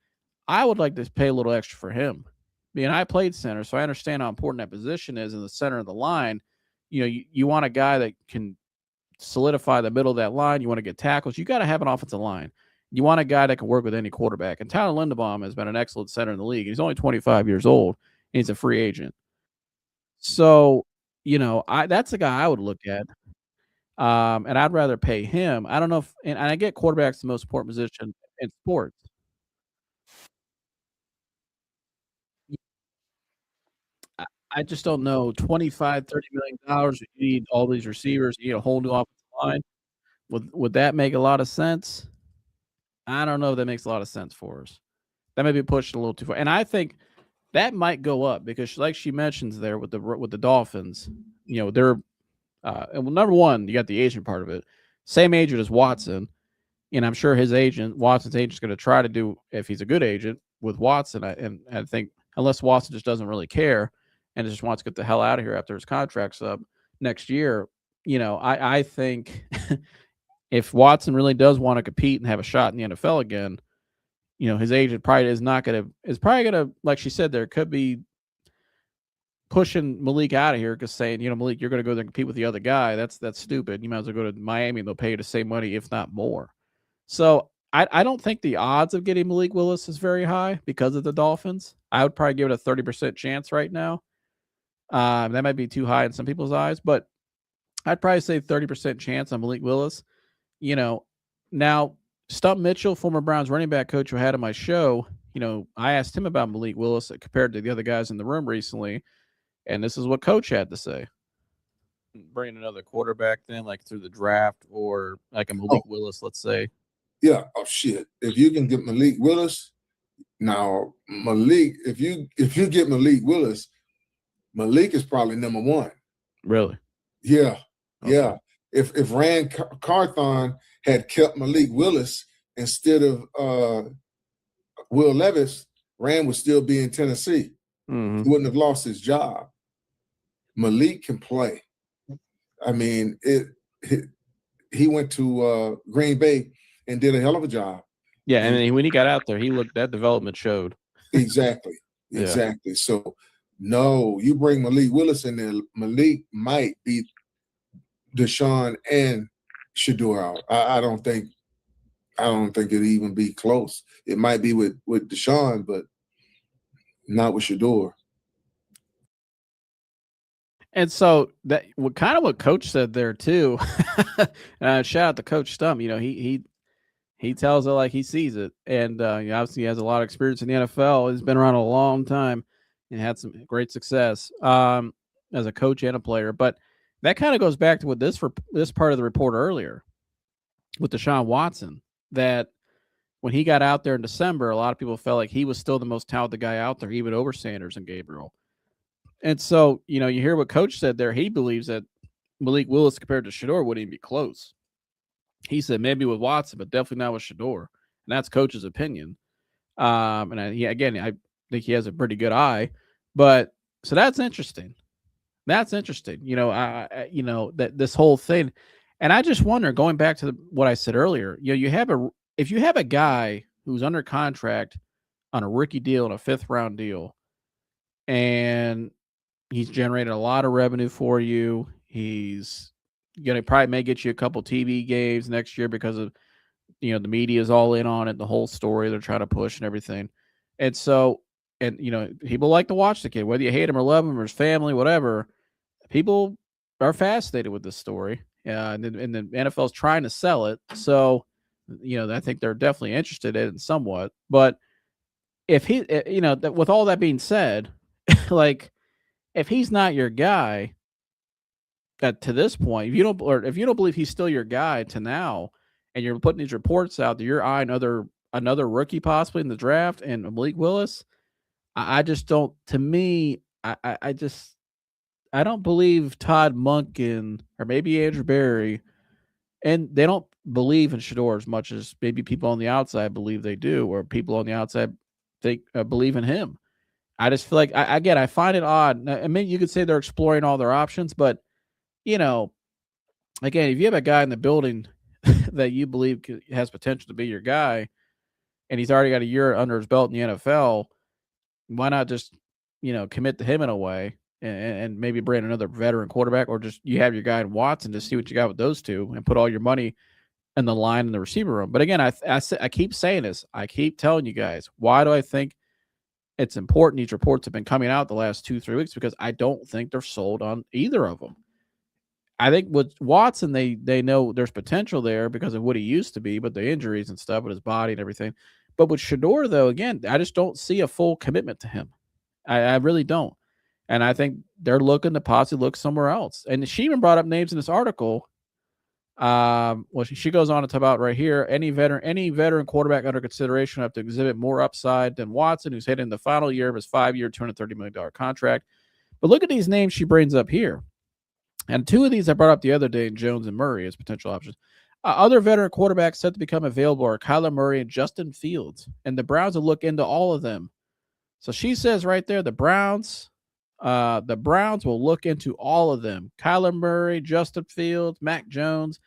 I would like to pay a little extra for him. I played center, so I understand how important that position is in the center of the line. You want a guy that can solidify the middle of that line. You want to get tackles. You got to have an offensive line. You want a guy that can work with any quarterback. And Tyler Linderbaum has been an excellent center in the league. He's only 25 years old, and he's a free agent. So, that's a guy I would look at. And I'd rather pay him. I don't know if, and I get quarterback's the most important position in sports. I just don't know. 25, $30 million. You need all these receivers. You need a whole new offensive line. Would that make a lot of sense? I don't know if that makes a lot of sense for us. That may be pushed a little too far. And I think that might go up because, like she mentions there with the Dolphins, they're number one, you got the agent part of it. Same agent as Watson. And I'm sure Watson's agent is going to try to do, if he's a good agent, with Watson. And I think unless Watson just doesn't really care and just wants to get the hell out of here after his contract's up next year, I think if Watson really does want to compete and have a shot in the NFL again, his agent probably is probably going to, like she said, there could be pushing Malik out of here because saying, Malik, you're going to go there and compete with the other guy. That's stupid. You might as well go to Miami and they'll pay you the same money, if not more. So I don't think the odds of getting Malik Willis is very high because of the Dolphins. I would probably give it a 30% chance right now. That might be too high in some people's eyes, but I'd probably say 30% chance on Malik Willis. Now Stump Mitchell, former Browns running back coach who had on my show, I asked him about Malik Willis compared to the other guys in the room recently, and this is what Coach had to say. Bring another quarterback then, like through the draft, or like a Malik Willis, let's say. Yeah. Oh shit! If you can get Malik Willis, now Malik, if you get Malik Willis, Malik is probably number one. Really? Yeah. Okay. Yeah. If Rand Carthon had kept Malik Willis instead of Will Levis, Rand would still be in Tennessee. Mm-hmm. He wouldn't have lost his job. Malik can play. I mean, he went to Green Bay and did a hell of a job. Yeah, and when he got out there, that development showed. Exactly. Yeah. Exactly. So, no, you bring Malik Willis in there, Malik might beat Deshaun and Shador out. I don't think it'd even be close. It might be with Deshaun, but not with Shador. And so that what Coach said there too. Shout out to Coach Stump. He tells it like he sees it, and obviously he has a lot of experience in the NFL. He's been around a long time and had some great success as a coach and a player. But that kind of goes back to what this part of the report earlier with Deshaun Watson, that when he got out there in December, a lot of people felt like he was still the most talented guy out there, even over Sanders and Gabriel. And so, you hear what Coach said there. He believes that Malik Willis compared to Shador wouldn't even be close. He said maybe with Watson, but definitely not with Shador. And that's Coach's opinion. I think he has a pretty good eye. But so that's interesting. That's interesting. That this whole thing. And I just wonder, going back to what I said earlier, if you have a guy who's under contract on a rookie deal and a 5th round deal, and he's generated a lot of revenue for you, he's gonna probably may get you a couple TV games next year because of the media is all in on it, the whole story they're trying to push and everything. And so, people like to watch the kid, whether you hate him or love him or his family, whatever. People are fascinated with this story, and the NFL is trying to sell it. So, I think they're definitely interested in it somewhat. But if he, with all that being said, like if he's not your guy, that to this point, if you don't believe he's still your guy to now, and you're putting these reports out that you're eyeing another rookie possibly in the draft and Malik Willis, I just don't. To me, I don't believe Todd Monken or maybe Andrew Berry, and they don't believe in Shador as much as maybe people on the outside believe they do, or people on the outside think believe in him. I just feel like I find it odd. I mean, you could say they're exploring all their options, but you know, again, if you have a guy in the building that you believe has potential to be your guy, and he's already got a year under his belt in the NFL, why not just commit to him in a way and maybe bring another veteran quarterback, or just you have your guy in Watson to see what you got with those two and put all your money in the line in the receiver room. But again, I keep saying this. I keep telling you guys, why do I think it's important these reports have been coming out the last 2-3 weeks? Because I don't think they're sold on either of them. I think with Watson, they know there's potential there because of what he used to be, but the injuries and stuff with his body and everything. But with Shador, though, again, I just don't see a full commitment to him. I really don't. And I think they're looking to possibly look somewhere else. And she even brought up names in this article. Well, she goes on to talk about right here, any veteran quarterback under consideration have to exhibit more upside than Watson, who's hitting the final year of his 5-year, $230 million contract. But look at these names she brings up here. And two of these I brought up the other day, Jones and Murray, as potential options. Other veteran quarterbacks set to become available are Kyler Murray and Justin Fields. And the Browns will look into all of them. So she says right there, the Browns will look into all of them. Kyler Murray, Justin Fields, Mac Jones.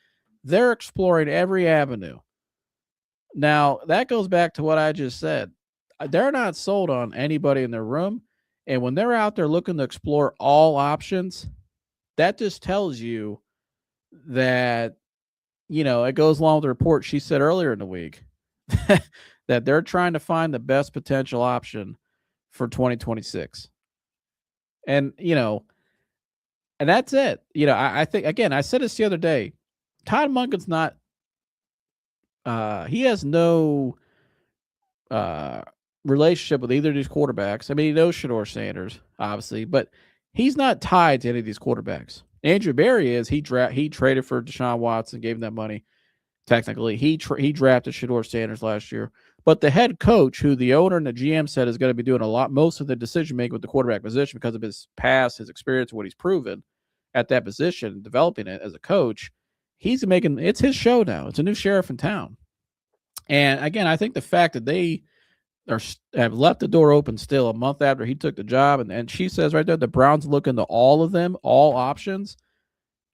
They're exploring every avenue. Now, that goes back to what I just said. They're not sold on anybody in their room. And when they're out there looking to explore all options, that just tells you that, it goes along with the report she said earlier in the week that they're trying to find the best potential option for 2026. And, and that's it. I think, again, I said this the other day, Todd Monken's not, he has no relationship with either of these quarterbacks. I mean, he knows Shador Sanders, obviously, but he's not tied to any of these quarterbacks. Andrew Berry is. He traded for Deshaun Watson, gave him that money. Technically, he drafted Shador Sanders last year. But the head coach, who the owner and the GM said is going to be doing most of the decision making with the quarterback position because of his past, his experience, what he's proven at that position, developing it as a coach, it's his show now. It's a new sheriff in town. And again, I think the fact that they have left the door open still a month after he took the job, and she says right there, the Browns look into all of them, all options.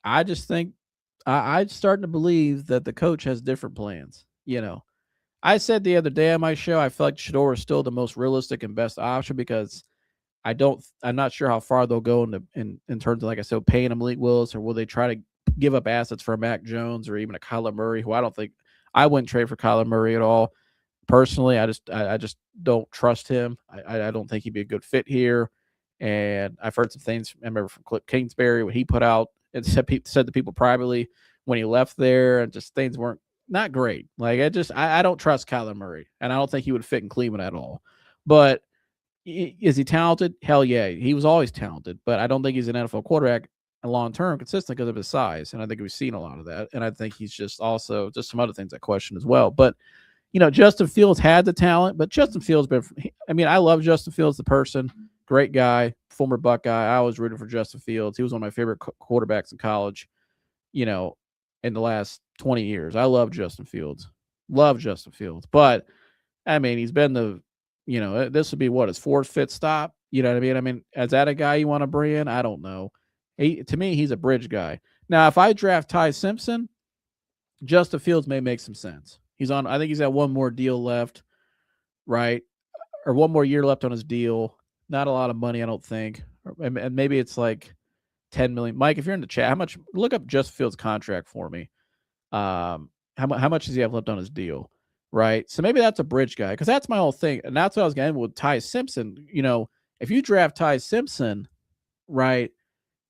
I just think I'm starting to believe that the coach has different plans. I said the other day on my show, I feel like Shador is still the most realistic and best option because I'm not sure how far they'll go in terms of, like I said, paying him Malik Willis, or will they try to give up assets for Mac Jones or even a Kyler Murray, who I wouldn't trade for Kyler Murray at all. Personally, I just don't trust him. I don't think he'd be a good fit here. And I've heard some things, I remember from Cliff Kingsbury, what he put out and said to people privately when he left there, and just things weren't not great. Like, I don't trust Kyler Murray, and I don't think he would fit in Cleveland at all. But is he talented? Hell yeah. He was always talented, but I don't think he's an NFL quarterback long-term consistent because of his size. And I think we've seen a lot of that. And I think he's just also just some other things I question as well. But, Justin Fields had the talent, but Justin Fields I love Justin Fields, the person, great guy, former Buckeye. I always rooted for Justin Fields. He was one of my favorite quarterbacks in college, in the last 20 years. I love Justin Fields. But, he's been this would be his fourth, fifth stop. You know what I mean? Is that a guy you want to bring in? I don't know. To me, he's a bridge guy. Now, if I draft Ty Simpson, Justin Fields may make some sense. I think he's got one more deal left, right? Or one more year left on his deal. Not a lot of money, I don't think. And maybe it's like $10 million. Mike, if you're in the chat, look up Justin Fields' contract for me. How much does he have left on his deal? Right. So maybe that's a bridge guy, because that's my whole thing. And that's what I was getting with Ty Simpson. If you draft Ty Simpson, right,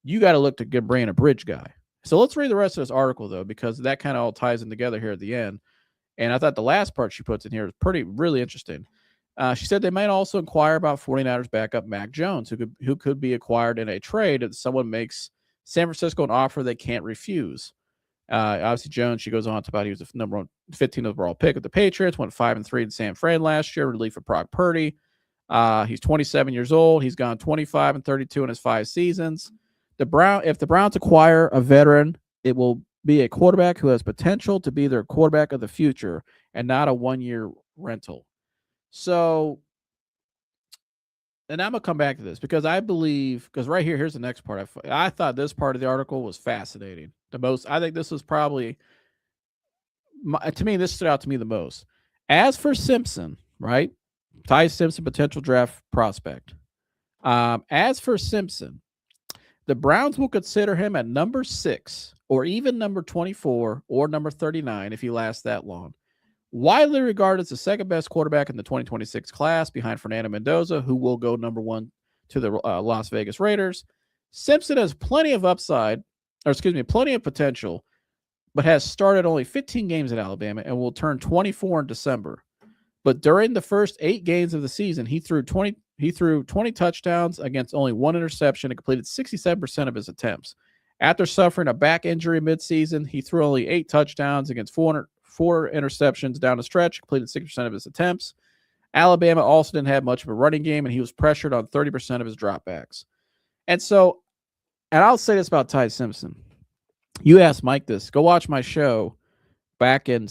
you got to look to bring in a bridge guy. So let's read the rest of this article, though, because that kind of all ties in together here at the end. And I thought the last part she puts in here is really interesting. She said they might also inquire about 49ers backup Mac Jones, who could be acquired in a trade if someone makes San Francisco an offer they can't refuse. Obviously, Jones, she goes on to about he was the number 15 overall pick of the Patriots, went 5-3 in San Fran last year, relief of Brock Purdy. He's 27 years old. He's gone 25-32 in his 5 seasons. If the Browns acquire a veteran, it will be a quarterback who has potential to be their quarterback of the future and not a 1-year rental. So, and I'm gonna come back to this because I believe, because right here, here's the next part. I thought this part of the article was fascinating. I think this was probably, to me, this stood out to me the most. As for Simpson, right? Ty Simpson, potential draft prospect. As for Simpson, the Browns will consider him at number 6 or even number 24 or number 39 if he lasts that long. Widely regarded as the second best quarterback in the 2026 class behind Fernando Mendoza, who will go number 1 to the Las Vegas Raiders. Simpson has plenty of potential, but has started only 15 games at Alabama and will turn 24 in December. But during the first 8 games of the season, he threw 20 touchdowns against only 1 interception and completed 67% of his attempts. After suffering a back injury midseason, he threw only 8 touchdowns against 4 interceptions down the stretch, completed 6% of his attempts. Alabama also didn't have much of a running game, and he was pressured on 30% of his dropbacks. And I'll say this about Ty Simpson. You asked Mike this. Go watch my show back in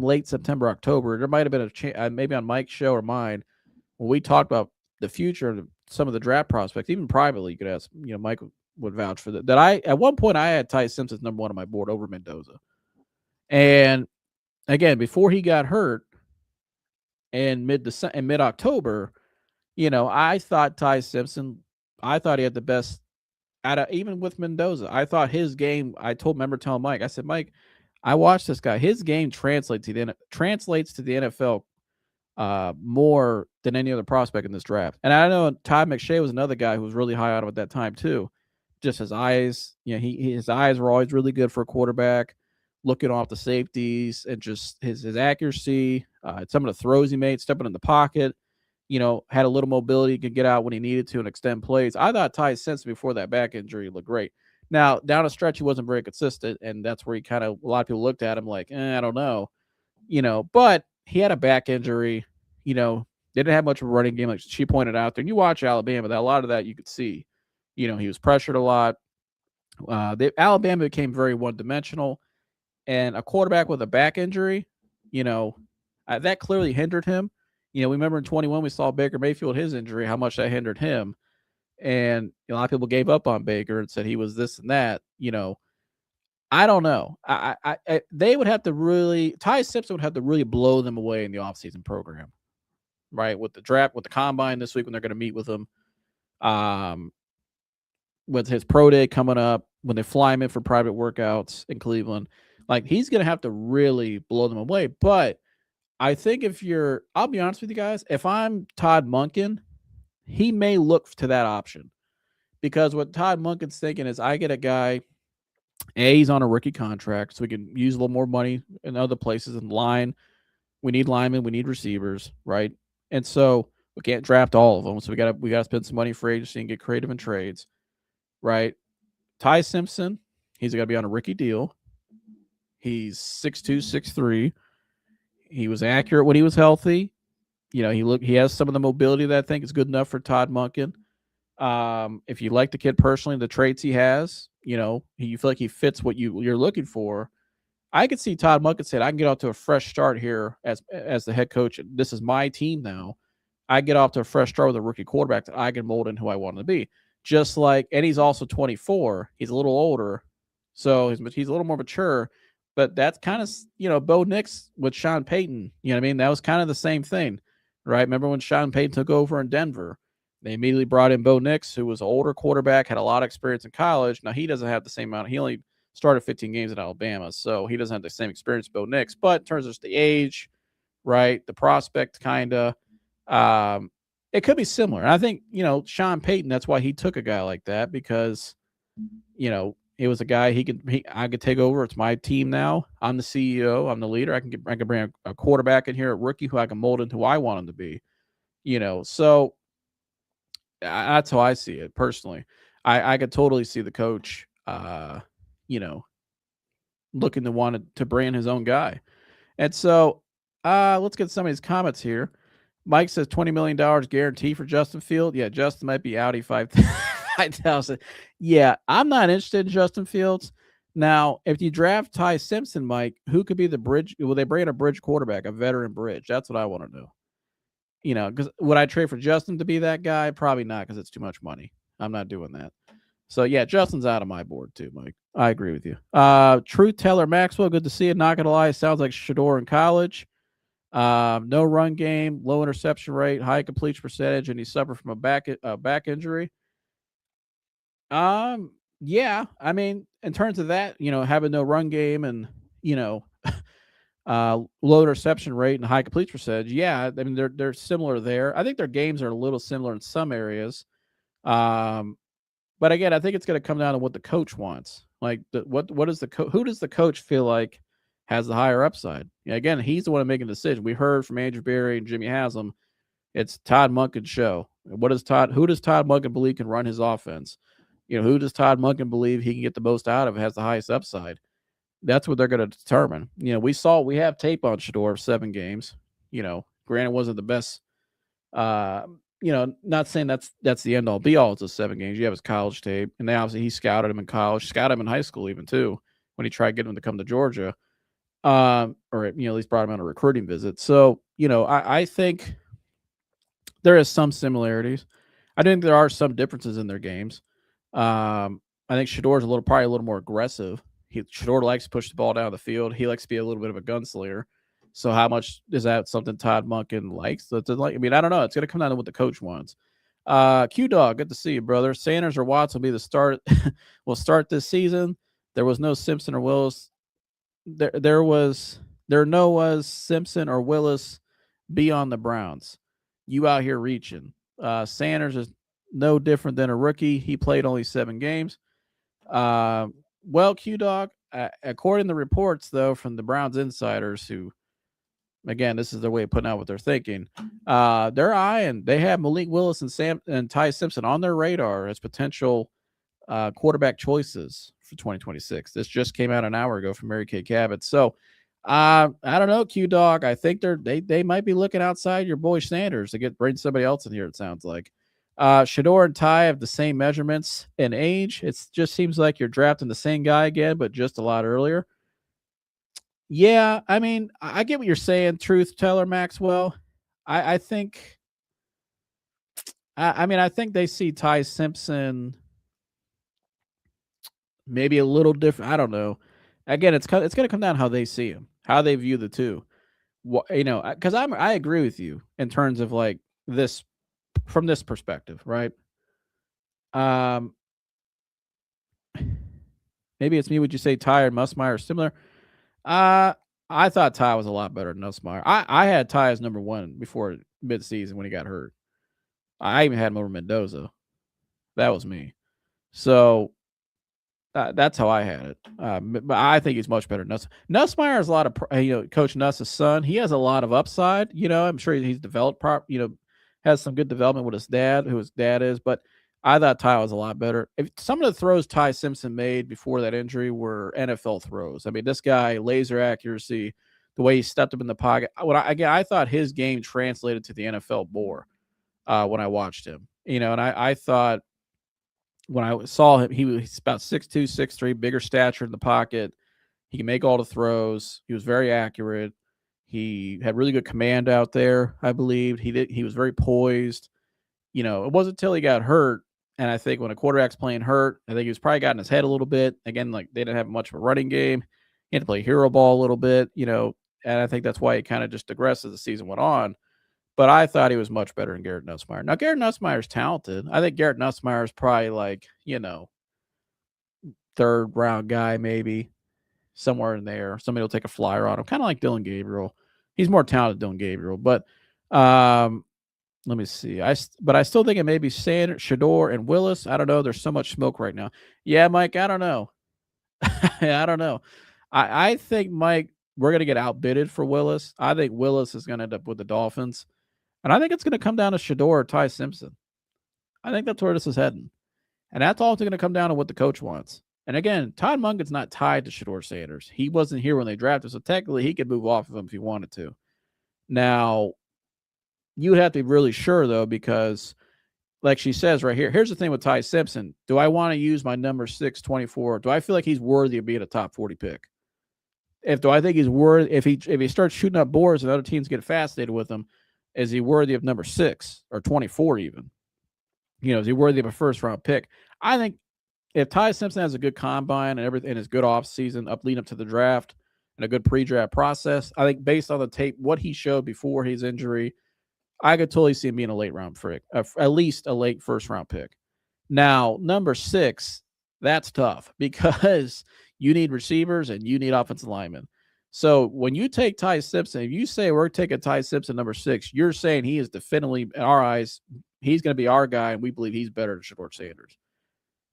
late September, October. There might have been maybe on Mike's show or mine, when we talked about the future of some of the draft prospects, even privately. You could ask, Mike would vouch for that. At one point I had Ty Simpson number 1 on my board over Mendoza. And again, before he got hurt in mid-October, I thought Ty Simpson, I thought he had the best even with Mendoza. I thought his game, telling Mike, I said, Mike, I watched this guy. His game translates to the NFL more than any other prospect in this draft. And I know Todd McShay was another guy who was really high on him at that time too. Just his eyes, his eyes were always really good for a quarterback, looking off the safeties, and just his accuracy, some of the throws he made, stepping in the pocket, had a little mobility, could get out when he needed to and extend plays. I thought Ty Simpson before that back injury looked great. Now, down a stretch, he wasn't very consistent, and that's where a lot of people looked at him like, I don't know, but he had a back injury, they didn't have much of a running game, like she pointed out there. And you watch Alabama, a lot of that you could see, he was pressured a lot. Alabama became very one-dimensional, and a quarterback with a back injury, that clearly hindered him. We remember in 21, we saw Baker Mayfield, his injury, how much that hindered him. And a lot of people gave up on Baker and said he was this and that. I don't know. They would have to Ty Simpson would have to really blow them away in the offseason program, right? With the draft, with the combine this week when they're going to meet with him, with his pro day coming up, when they fly him in for private workouts in Cleveland, like he's going to have to really blow them away. But I think I'll be honest with you guys, if I'm Todd Monken, he may look to that option, because what Todd Monken's thinking is, I get a guy, he's on a rookie contract, so we can use a little more money in other places in line. We need linemen, we need receivers, right? And so we can't draft all of them, so we got to spend some money for agency and get creative in trades, right? Ty Simpson, he's got to be on a rookie deal. He's 6'2", 6'3". He was accurate when he was healthy. He has some of the mobility that I think is good enough for Todd Monken. If you like the kid personally, the traits he has, you feel like he fits what you're looking for. I could see Todd Monken said, I can get off to a fresh start here as the head coach. This is my team now. I get off to a fresh start with a rookie quarterback that I can mold in who I want him to be. Just like, and he's also 24. He's a little older, so he's a little more mature. But that's kind of, Bo Nix with Sean Payton. You know what I mean? That was kind of the same thing, right? Remember when Sean Payton took over in Denver? They immediately brought in Bo Nix, who was an older quarterback, had a lot of experience in college. Now, he doesn't have the same amount. He only started 15 games at Alabama, so he doesn't have the same experience as Bo Nix. But in terms of the age, right, the prospect kind of, it could be similar. And I think, Sean Payton, that's why he took a guy like that, because, he was a guy I could take over. It's my team now. I'm the CEO. I'm the leader. I can bring a quarterback in here, a rookie who I can mold into who I want him to be. So that's how I see it personally. I could totally see the coach, looking to want to bring in his own guy. And so let's get some of these comments here. Mike says $20 million guarantee for Justin Field. Yeah, Justin might be Audi 5,000. Yeah, I'm not interested in Justin Fields. Now, if you draft Ty Simpson, Mike, who could be the bridge? Will they bring in a bridge quarterback, a veteran bridge? That's what I want to know. Because would I trade for Justin to be that guy? Probably not, because it's too much money. I'm not doing that. So, yeah, Justin's out of my board too, Mike. I agree with you. Truth Teller Maxwell, good to see you. Not going to lie, sounds like Shador in college. No run game, low interception rate, high completion percentage, and he suffered from a back injury. Yeah, I mean, in terms of that, having no run game and low interception rate and high completion percentage. Yeah, I mean they're similar there. I think their games are a little similar in some areas. But again, I think it's going to come down to what the coach wants. Like, what is who does the coach feel like has the higher upside? Again, he's the one making the decision. We heard from Andrew Berry and Jimmy Haslam. It's Todd Monken's show. Who does Todd Monken believe can run his offense? Who does Todd Monken believe he can get the most out of, has the highest upside? That's what they're going to determine. We have tape on Shador of 7 games. Granted, wasn't the best. Not saying that's the end all be all. It's a 7 games. You have his college tape, and they obviously he scouted him in college, scouted him in high school even too, when he tried getting him to come to Georgia, or at least brought him on a recruiting visit. So I think there is some similarities. I think there are some differences in their games. I think Shador's probably a little more aggressive. Shador likes to push the ball down the field. He likes to be a little bit of a gunslinger. So how much is that something Todd Monken likes? I don't know. It's going to come down to what the coach wants. Q-Dog, good to see you, brother. Sanders or Watts will be the start. Will start this season. There was no Simpson or Willis. There was Simpson or Willis be on the Browns. You out here reaching. Sanders is no different than a rookie. He played only 7 games. Well, Q-Dog, according to reports, though, from the Browns insiders who, again, this is their way of putting out what they're thinking, they have Malik Willis and Ty Simpson on their radar as potential quarterback choices for 2026. This just came out an hour ago from Mary Kay Cabot. So, I don't know, Q-Dog. I think they might be looking outside your boy Sanders to bring somebody else in here, it sounds like. Shador and Ty have the same measurements and age. It just seems like you're drafting the same guy again, but just a lot earlier. Yeah, I mean, I get what you're saying, Truth Teller Maxwell. I think they see Ty Simpson maybe a little different. I don't know. Again, it's going to come down how they see him, how they view the two. Because I agree with you in terms of like this. From this perspective, right? Maybe it's me. Would you say Ty and Nussmeier are similar? I thought Ty was a lot better than Nussmeier. I had Ty as number 1 before midseason when he got hurt. I even had him over Mendoza. That was me. So that's how I had it. But I think he's much better than Nuss. Nussmeier is a lot of, Coach Nuss's son. He has a lot of upside. I'm sure he's developed has some good development with his dad, who his dad is, but I thought Ty was a lot better. If some of the throws Ty Simpson made before that injury were NFL throws. I mean, this guy, laser accuracy, the way he stepped up in the pocket. I thought his game translated to the NFL more when I watched him. And I thought when I saw him, he's about 6'2", 6'3", bigger stature in the pocket. He can make all the throws. He was very accurate. He had really good command out there, I believe. He was very poised. It wasn't until he got hurt, and I think when a quarterback's playing hurt, I think he was probably got in his head a little bit. Again, like they didn't have much of a running game. He had to play hero ball a little bit, and I think that's why he kind of just digressed as the season went on. But I thought he was much better than Garrett Nussmeier. Now, Garrett Nussmeier is talented. I think Garrett Nussmeier is probably like, 3rd round guy, maybe somewhere in there. Somebody will take a flyer on him, kind of like Dylan Gabriel. He's more talented than Dylan Gabriel, but let me see. But I still think it may be Sanders, Shador, and Willis. I don't know. There's so much smoke right now. Yeah, Mike, I don't know. I don't know. I think, Mike, we're going to get outbidded for Willis. I think Willis is going to end up with the Dolphins. And I think it's going to come down to Shador or Ty Simpson. I think that's where this is heading. And that's all going to come down to what the coach wants. And again, Todd Munkin's not tied to Shedeur Sanders. He wasn't here when they drafted, so technically he could move off of him if he wanted to. Now, you would have to be really sure, though, because like she says right here, here's the thing with Ty Simpson. Do I want to use my number 624? Do I feel like he's worthy of being a top 40 pick? Do I think he's worthy? If he starts shooting up boards and other teams get fascinated with him, is he worthy of number 6 or 24 even? Is he worthy of a first round pick? I think if Ty Simpson has a good combine and everything, and his good off season leading up to the draft and a good pre-draft process, I think based on the tape, what he showed before his injury, I could totally see him being a late round pick, at least a late first round pick. Now, number 6, that's tough because you need receivers and you need offensive linemen. So when you take Ty Simpson, if you say we're taking Ty Simpson number 6, you're saying he is definitively, in our eyes, he's going to be our guy, and we believe he's better than Shedeur Sanders,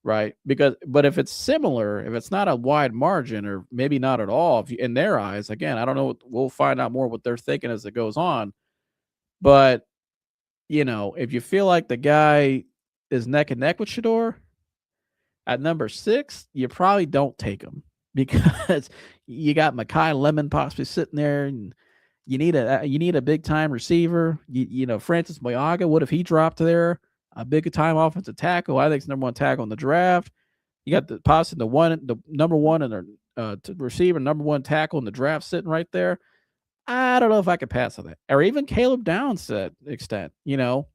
right? But if it's similar, if it's not a wide margin, or maybe not at all, in their eyes, again, I don't know. We'll find out more what they're thinking as it goes on. But if you feel like the guy is neck and neck with Shedeur at number 6, you probably don't take him because you got Mekhi Lemon possibly sitting there, and you need a big time receiver. Francis Moyaga. What if he dropped there? A big time offensive tackle. I think it's number 1 tackle in the draft. You got the number 1 and the receiver, number 1 tackle in the draft sitting right there. I don't know if I could pass on that, or even Caleb Downs to that extent. I know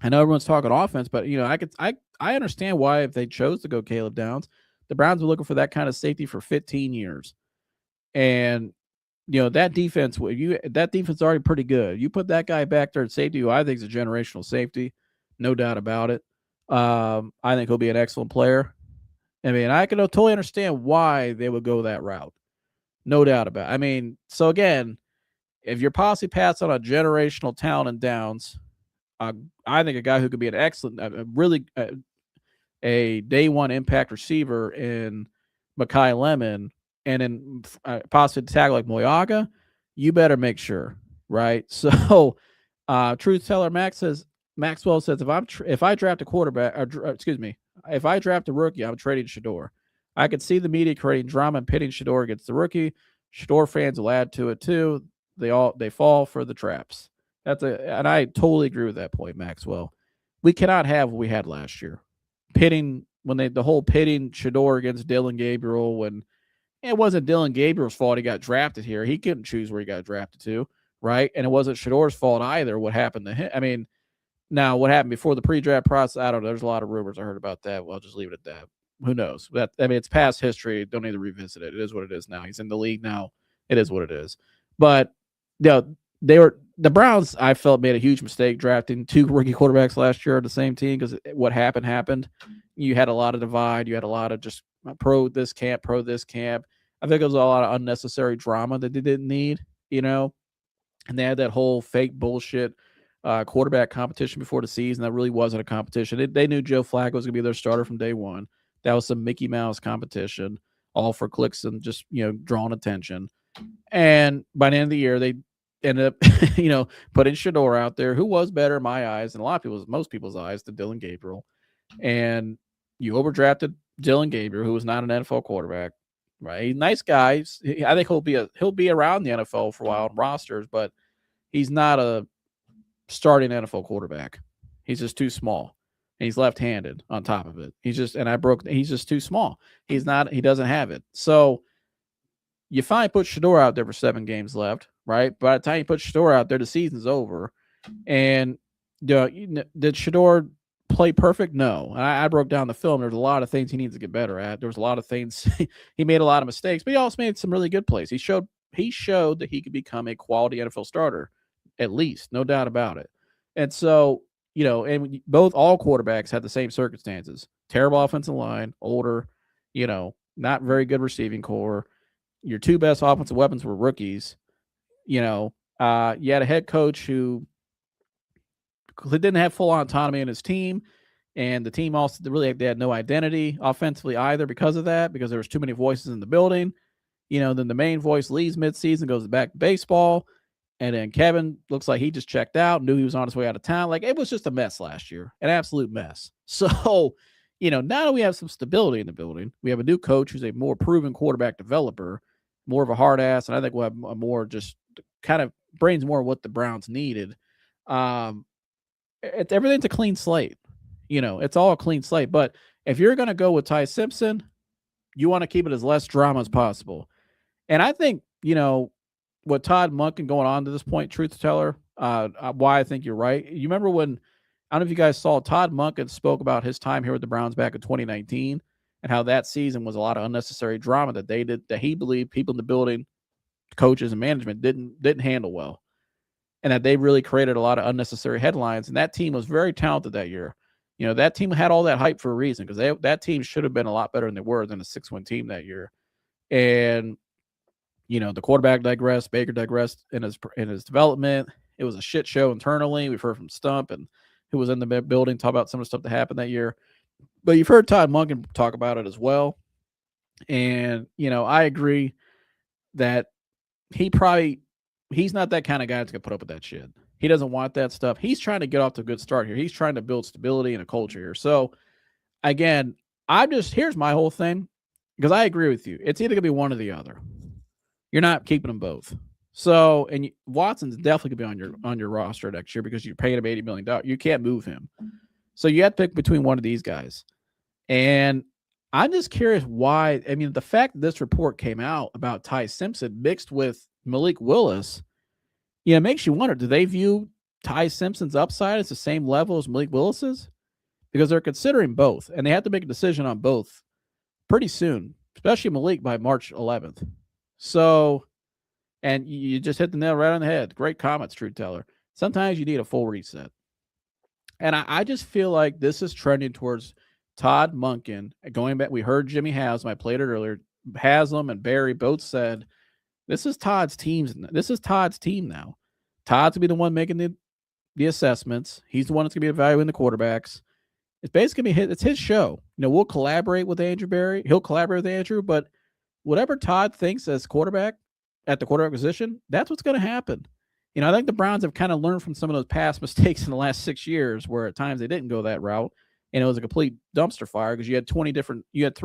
everyone's talking offense, but I understand why if they chose to go Caleb Downs, the Browns were looking for that kind of safety for 15 years, and that defense is already pretty good. You put that guy back there at safety, who I think is a generational safety, no doubt about it. I think he'll be an excellent player. I mean, I can totally understand why they would go that route, no doubt about it. I mean, so again, if you're possibly passing on a generational talent and Downs, I think a guy who could be an excellent, a day one impact receiver in Mekhi Lemon, and then possibly tackle like Moyaga, you better make sure, right? So, truth teller Maxwell says if I draft a quarterback, if I draft a rookie, I'm trading Shedeur. I could see the media creating drama and pitting Shedeur against the rookie. Shedeur fans will add to it too. They fall for the traps. And I totally agree with that point, Maxwell. We cannot have what we had last year. Pitting Shedeur against Dylan Gabriel, when it wasn't Dylan Gabriel's fault he got drafted here. He couldn't choose where he got drafted to, right? And it wasn't Shedeur's fault either what happened to him. I mean, now what happened before the pre-draft process, I don't know. There's a lot of rumors I heard about that. Well, I'll just leave it at that. Who knows? It's past history. Don't need to revisit it. It is what it is now. He's in the league now. It is what it is. But the Browns, I felt, made a huge mistake drafting 2 rookie quarterbacks last year on the same team, because what happened. You had a lot of divide. You had a lot of just pro this camp. I think it was a lot of unnecessary drama that they didn't need, and they had that whole fake bullshit quarterback competition before the season. That really wasn't a competition. They knew Joe Flacco was going to be their starter from day one. That was some Mickey Mouse competition, all for clicks and just, drawing attention. And by the end of the year, they ended up, putting Shedeur out there, who was better in my eyes and most people's eyes, than Dylan Gabriel. And you overdrafted Dylan Gabriel, who was not an NFL quarterback, right? He's a nice guy. I think he'll be around the NFL for a while on rosters, but he's not a starting NFL quarterback. He's just too small. And he's left-handed on top of it. He's just too small. He doesn't have it. So you finally put Shedeur out there for 7 games left, right? By the time you put Shedeur out there, the season's over. And did Shedeur play perfect? No. And I broke down the film. There's a lot of things he needs to get better at. There was a lot of things. He made a lot of mistakes, but he also made some really good plays. He showed that he could become a quality NFL starter, at least, no doubt about it. And so, and all quarterbacks had the same circumstances. Terrible offensive line, older, not very good receiving core. Your 2 best offensive weapons were rookies. You had a head coach who didn't have full autonomy in his team, and the team also they had no identity offensively either because of that, because there was too many voices in the building. Then the main voice leaves midseason, goes back to baseball, and then Kevin looks like he just checked out, knew he was on his way out of town. Like, it was just a mess last year, an absolute mess. So, now that we have some stability in the building, we have a new coach who's a more proven quarterback developer, more of a hard ass, and I think we'll have a more just kind of brings more what the Browns needed. Everything's a clean slate. It's all a clean slate. But if you're going to go with Ty Simpson, you want to keep it as less drama as possible. And I think, what Todd Monken going on to this point, truth teller, why I think you're right. You remember when, I don't know if you guys saw, Todd Monken spoke about his time here with the Browns back in 2019 and how that season was a lot of unnecessary drama that they did, that he believed people in the building, coaches and management didn't handle well. And that they really created a lot of unnecessary headlines. And that team was very talented that year. That team had all that hype for a reason, because that team should have been a lot better than they were than a 6-win team that year. And, the quarterback digressed, Baker digressed in his development. It was a shit show internally. We've heard from Stump and who was in the building talk about some of the stuff that happened that year. But you've heard Todd Monken talk about it as well. And, I agree that he's not that kind of guy that's going to put up with that shit. He doesn't want that stuff. He's trying to get off to a good start here. He's trying to build stability and a culture here. So, again, here's my whole thing, because I agree with you. It's either going to be one or the other. You're not keeping them both. So, and Watson's definitely going to be on your roster next year because you're paying him $80 million. You can't move him. So you have to pick between one of these guys. And I'm just curious why. I mean, the fact that this report came out about Ty Simpson mixed with Malik Willis, it makes you wonder, do they view Ty Simpson's upside as the same level as Malik Willis's? Because they're considering both, and they have to make a decision on both pretty soon, especially Malik by March 11th. So, and you just hit the nail right on the head. Great comments, Truth Teller. Sometimes you need a full reset. And I just feel like this is trending towards Todd Monken. Going back, we heard Jimmy Haslam, I played it earlier. Haslam and Barry both said, this is Todd's team. This is Todd's team now. Todd's going to be the one making the assessments. He's the one that's going to be evaluating the quarterbacks. It's basically it's his show. We'll collaborate with Andrew Barry. He'll collaborate with Andrew, but whatever Todd thinks as quarterback at the quarterback position, that's what's going to happen. I think the Browns have kind of learned from some of those past mistakes in the last 6 years, where at times they didn't go that route, and it was a complete dumpster fire because you had 3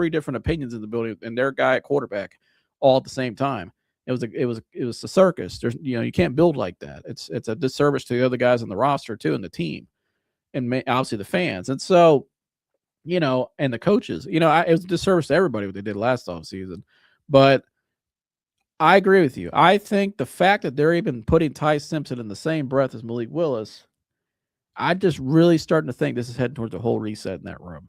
different opinions in the building and their guy at quarterback all at the same time. It was a circus. There's you can't build like that. It's a disservice to the other guys on the roster too, and the team, and obviously the fans. And so, and the coaches. It was a disservice to everybody what they did last offseason. But I agree with you. I think the fact that they're even putting Ty Simpson in the same breath as Malik Willis, I'm just really starting to think this is heading towards a whole reset in that room.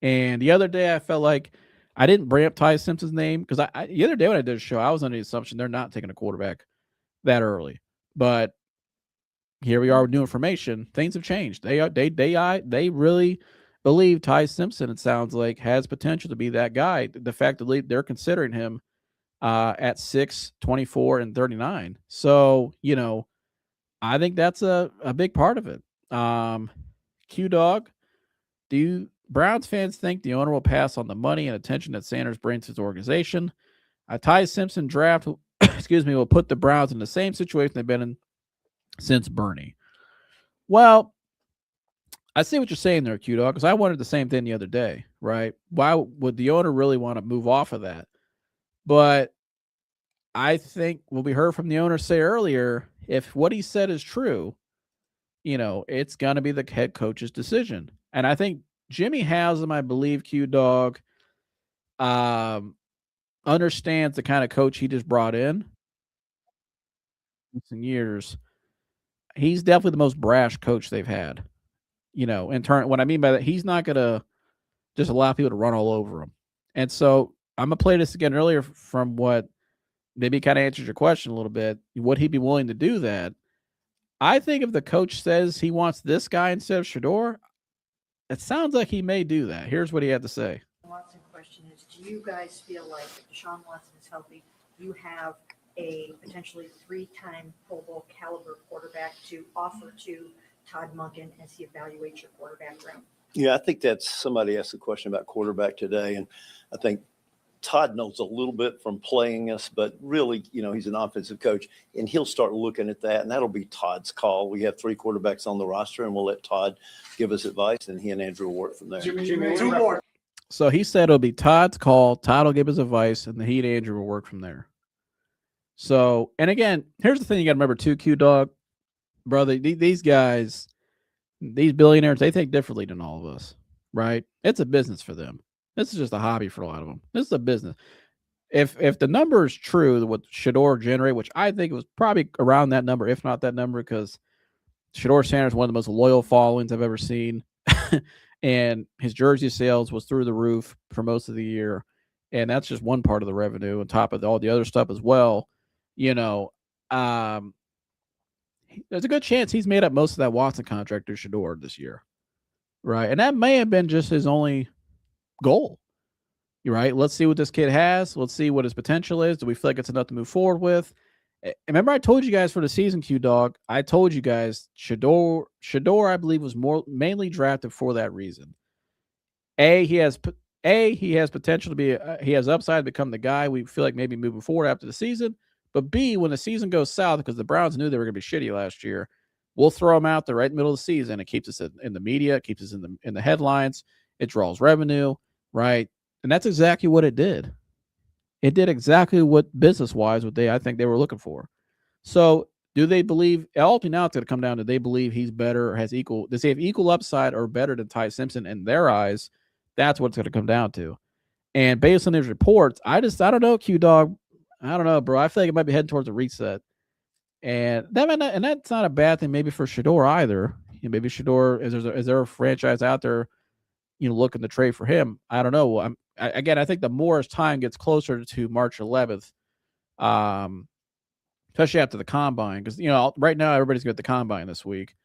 And the other day, I felt like I didn't bring up Ty Simpson's name because the other day when I did a show, I was under the assumption they're not taking a quarterback that early. But here we are with new information. Things have changed. They really believe Ty Simpson, it sounds like, has potential to be that guy. The fact that they're considering him at 6, 24, and 39. So, I think that's a big part of it. Q-Dog, do Browns fans think the owner will pass on the money and attention that Sanders brings to his organization? A Ty Simpson draft, will put the Browns in the same situation they've been in since Bernie. Well, I see what you're saying there, Q-Dog, because I wondered the same thing the other day, right? Why would the owner really want to move off of that? But I think what we heard from the owner say earlier, if what he said is true, it's going to be the head coach's decision. And I think Jimmy Haslam, I believe, Q-Dog, understands the kind of coach he just brought in years. He's definitely the most brash coach they've had. In turn, what I mean by that, he's not going to just allow people to run all over him. And so I'm going to play this again earlier from what maybe kind of answers your question a little bit. Would he be willing to do that? I think if the coach says he wants this guy instead of Shador, it sounds like he may do that. Here's what he had to say. Watson question is, do you guys feel like if Deshaun Watson is healthy, you have a potentially 3-time Pro Bowl caliber quarterback to offer to Todd Monken as he evaluates your quarterback room? Yeah, I think that's somebody asked a question about quarterback today, and I think Todd knows a little bit from playing us, but really, he's an offensive coach, and he'll start looking at that, and that'll be Todd's call. We have 3 quarterbacks on the roster, and we'll let Todd give us advice, and he and Andrew will work from there. Jimmy, Two more. So he said it'll be Todd's call. Todd will give his advice, and he and Andrew will work from there. So, and again, here's the thing you got to remember too, Q-Dog, brother, these guys, these billionaires, they think differently than all of us, right? It's a business for them. This is just a hobby for a lot of them. This is a business. If the number is true, what Shedeur generated, which I think it was probably around that number, if not that number, because Shedeur Sanders is one of the most loyal followings I've ever seen. And his jersey sales was through the roof for most of the year. And that's just one part of the revenue on top of all the other stuff as well. There's a good chance he's made up most of that Watson contract to Shedeur this year. Right. And that may have been just his only goal. You're right. Let's see what this kid has. Let's see what his potential is. Do we feel like it's enough to move forward with? Remember, I told you guys for the season, Q-Dog, I told you guys Shedeur, I believe, was mainly drafted for that reason. He has potential to be, he has upside to become the guy we feel like maybe moving forward after the season. But B, when the season goes south, because the Browns knew they were going to be shitty last year, we'll throw him out there right in the middle of the season. It keeps us in the media, it keeps us in the headlines, it draws revenue, right? And that's exactly what it did. It did exactly what business-wise, I think they were looking for. So do they believe, ultimately now it's going to come down to, they believe he's better or has equal, does he have equal upside or better than Ty Simpson in their eyes? That's what it's going to come down to. And based on these reports, I don't know, Q-Dog. I don't know, bro. I feel like it might be heading towards a reset. And that's not a bad thing maybe for Shedeur either. Maybe Shedeur, is there a franchise out there, looking to trade for him? I don't know. I think the more as time gets closer to March 11th, especially after the combine, because right now everybody's got the combine this week,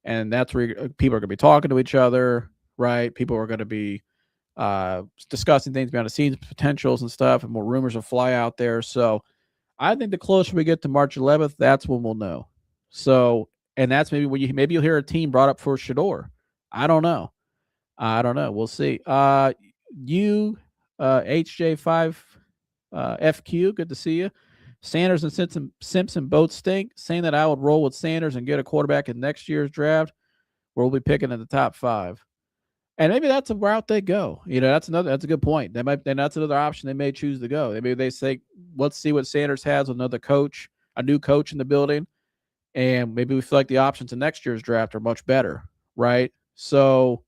and that's where people are going to be talking to each other, right? People are going to be discussing things behind the scenes, potentials and stuff, and more rumors will fly out there. So I think the closer we get to March 11th, that's when we'll know. So, and that's maybe when you'll hear a team brought up for Shedeur. I don't know. We'll see. HJ5 FQ, good to see you. Sanders and Simpson both stink. Saying that I would roll with Sanders and get a quarterback in next year's draft, where we'll be picking in the top 5. And maybe that's a route they go. That's a good point. That's another option they may choose to go. Maybe they say, let's see what Sanders has with another coach, a new coach in the building, and maybe we feel like the options in next year's draft are much better, right? So,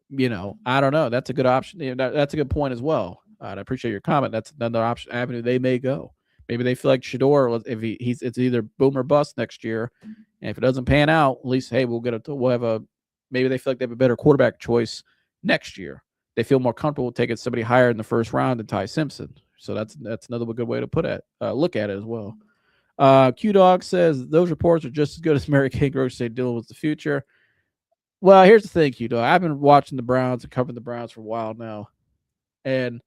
I don't know. That's a good option. That's a good point as well. I appreciate your comment. That's another option avenue they may go. Maybe they feel like Shedeur, if it's either boom or bust next year, and if it doesn't pan out, at least maybe they feel like they have a better quarterback choice next year. They feel more comfortable taking somebody higher in the first round than Ty Simpson. So that's another good way to look at it as well. Q-Dog says those reports are just as good as Mary Kay Cabot say dealing with the future. Well, here's the thing, Q-Dog. I've been watching the Browns and covering the Browns for a while now, and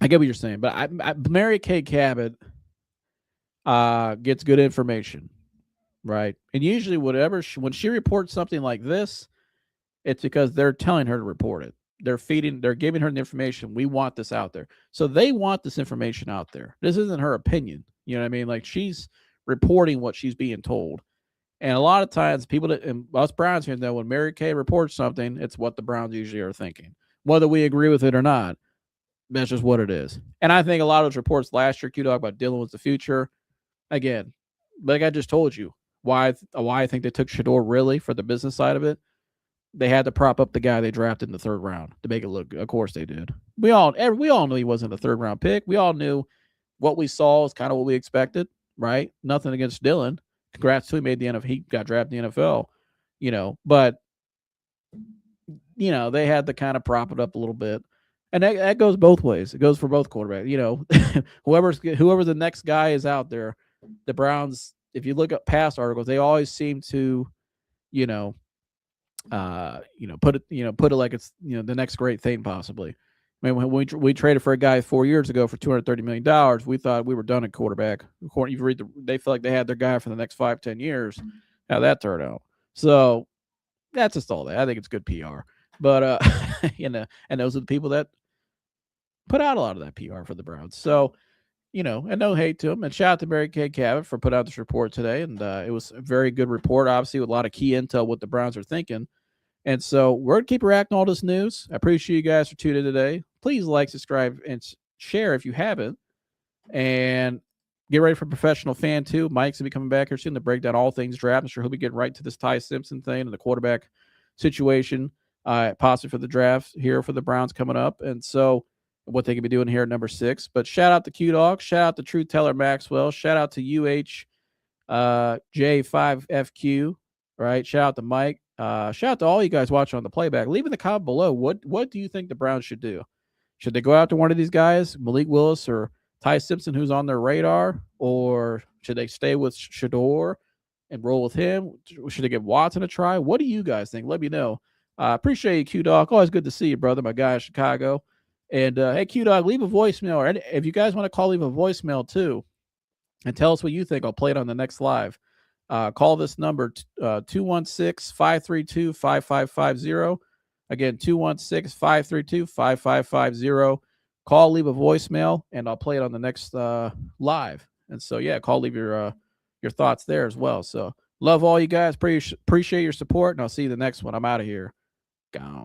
I get what you're saying. But Mary Kay Cabot gets good information. Right. And usually when she reports something like this, it's because they're telling her to report it. They're giving her the information. We want this out there. So they want this information out there. This isn't her opinion. You know what I mean? Like, she's reporting what she's being told. And a lot of times and us Browns here know when Mary Kay reports something, it's what the Browns usually are thinking. Whether we agree with it or not, that's just what it is. And I think a lot of those reports last year, Q-Dog, about dealing with the future, again, like I just told you, why I think they took Shedeur really for the business side of it. They had to prop up the guy they drafted in the 3rd round to make it look good. Of course they did. We all knew he wasn't a 3rd round pick. We all knew what we saw was kind of what we expected, right? Nothing against Dylan. Congrats to him. He got drafted in the NFL, but they had to kind of prop it up a little bit. And that goes both ways. It goes for both quarterbacks. Whoever the next guy is out there, the Browns, if you look at past articles, they always seem to, put it like it's, the next great thing possibly. I mean, when we traded for a guy 4 years ago for $230 million, we thought we were done at quarterback. They feel like they had their guy for the next 5-10 years. How that turned out. So that's just all that. I think it's good PR. But, and those are the people that put out a lot of that PR for the Browns. So, and no hate to him. And shout out to Mary Kay Cabot for putting out this report today. And it was a very good report, obviously, with a lot of key intel what the Browns are thinking. And so we're going to keep reacting to all this news. I appreciate you guys for tuning in today. Please like, subscribe, and share if you haven't. And get ready for Professional Fan 2. Mike's going to be coming back here soon to break down all things draft. I'm sure he'll be getting right to this Ty Simpson thing and the quarterback situation, possibly for the draft here for the Browns coming up. And so what they could be doing here at number 6. But shout out to Q-Dog. Shout out to True Teller Maxwell. Shout out to J5FQ. Right? Shout out to Mike. Shout out to all you guys watching on the playback. Leave in the comment below. What do you think the Browns should do? Should they go after one of these guys, Malik Willis or Ty Simpson, who's on their radar? Or should they stay with Shador and roll with him? Should they give Watson a try? What do you guys think? Let me know. Appreciate you, Q-Dog. Always good to see you, brother, my guy in Chicago. And hey, Q-Dog, leave a voicemail. Or if you guys want to call, leave a voicemail too. And tell us what you think. I'll play it on the next live. Call this number, 216-532-5550. Again, 216-532-5550. Call, leave a voicemail, and I'll play it on the next live. And so, yeah, call, leave your thoughts there as well. So, love all you guys. Appreciate your support, and I'll see you the next one. I'm out of here. Gone.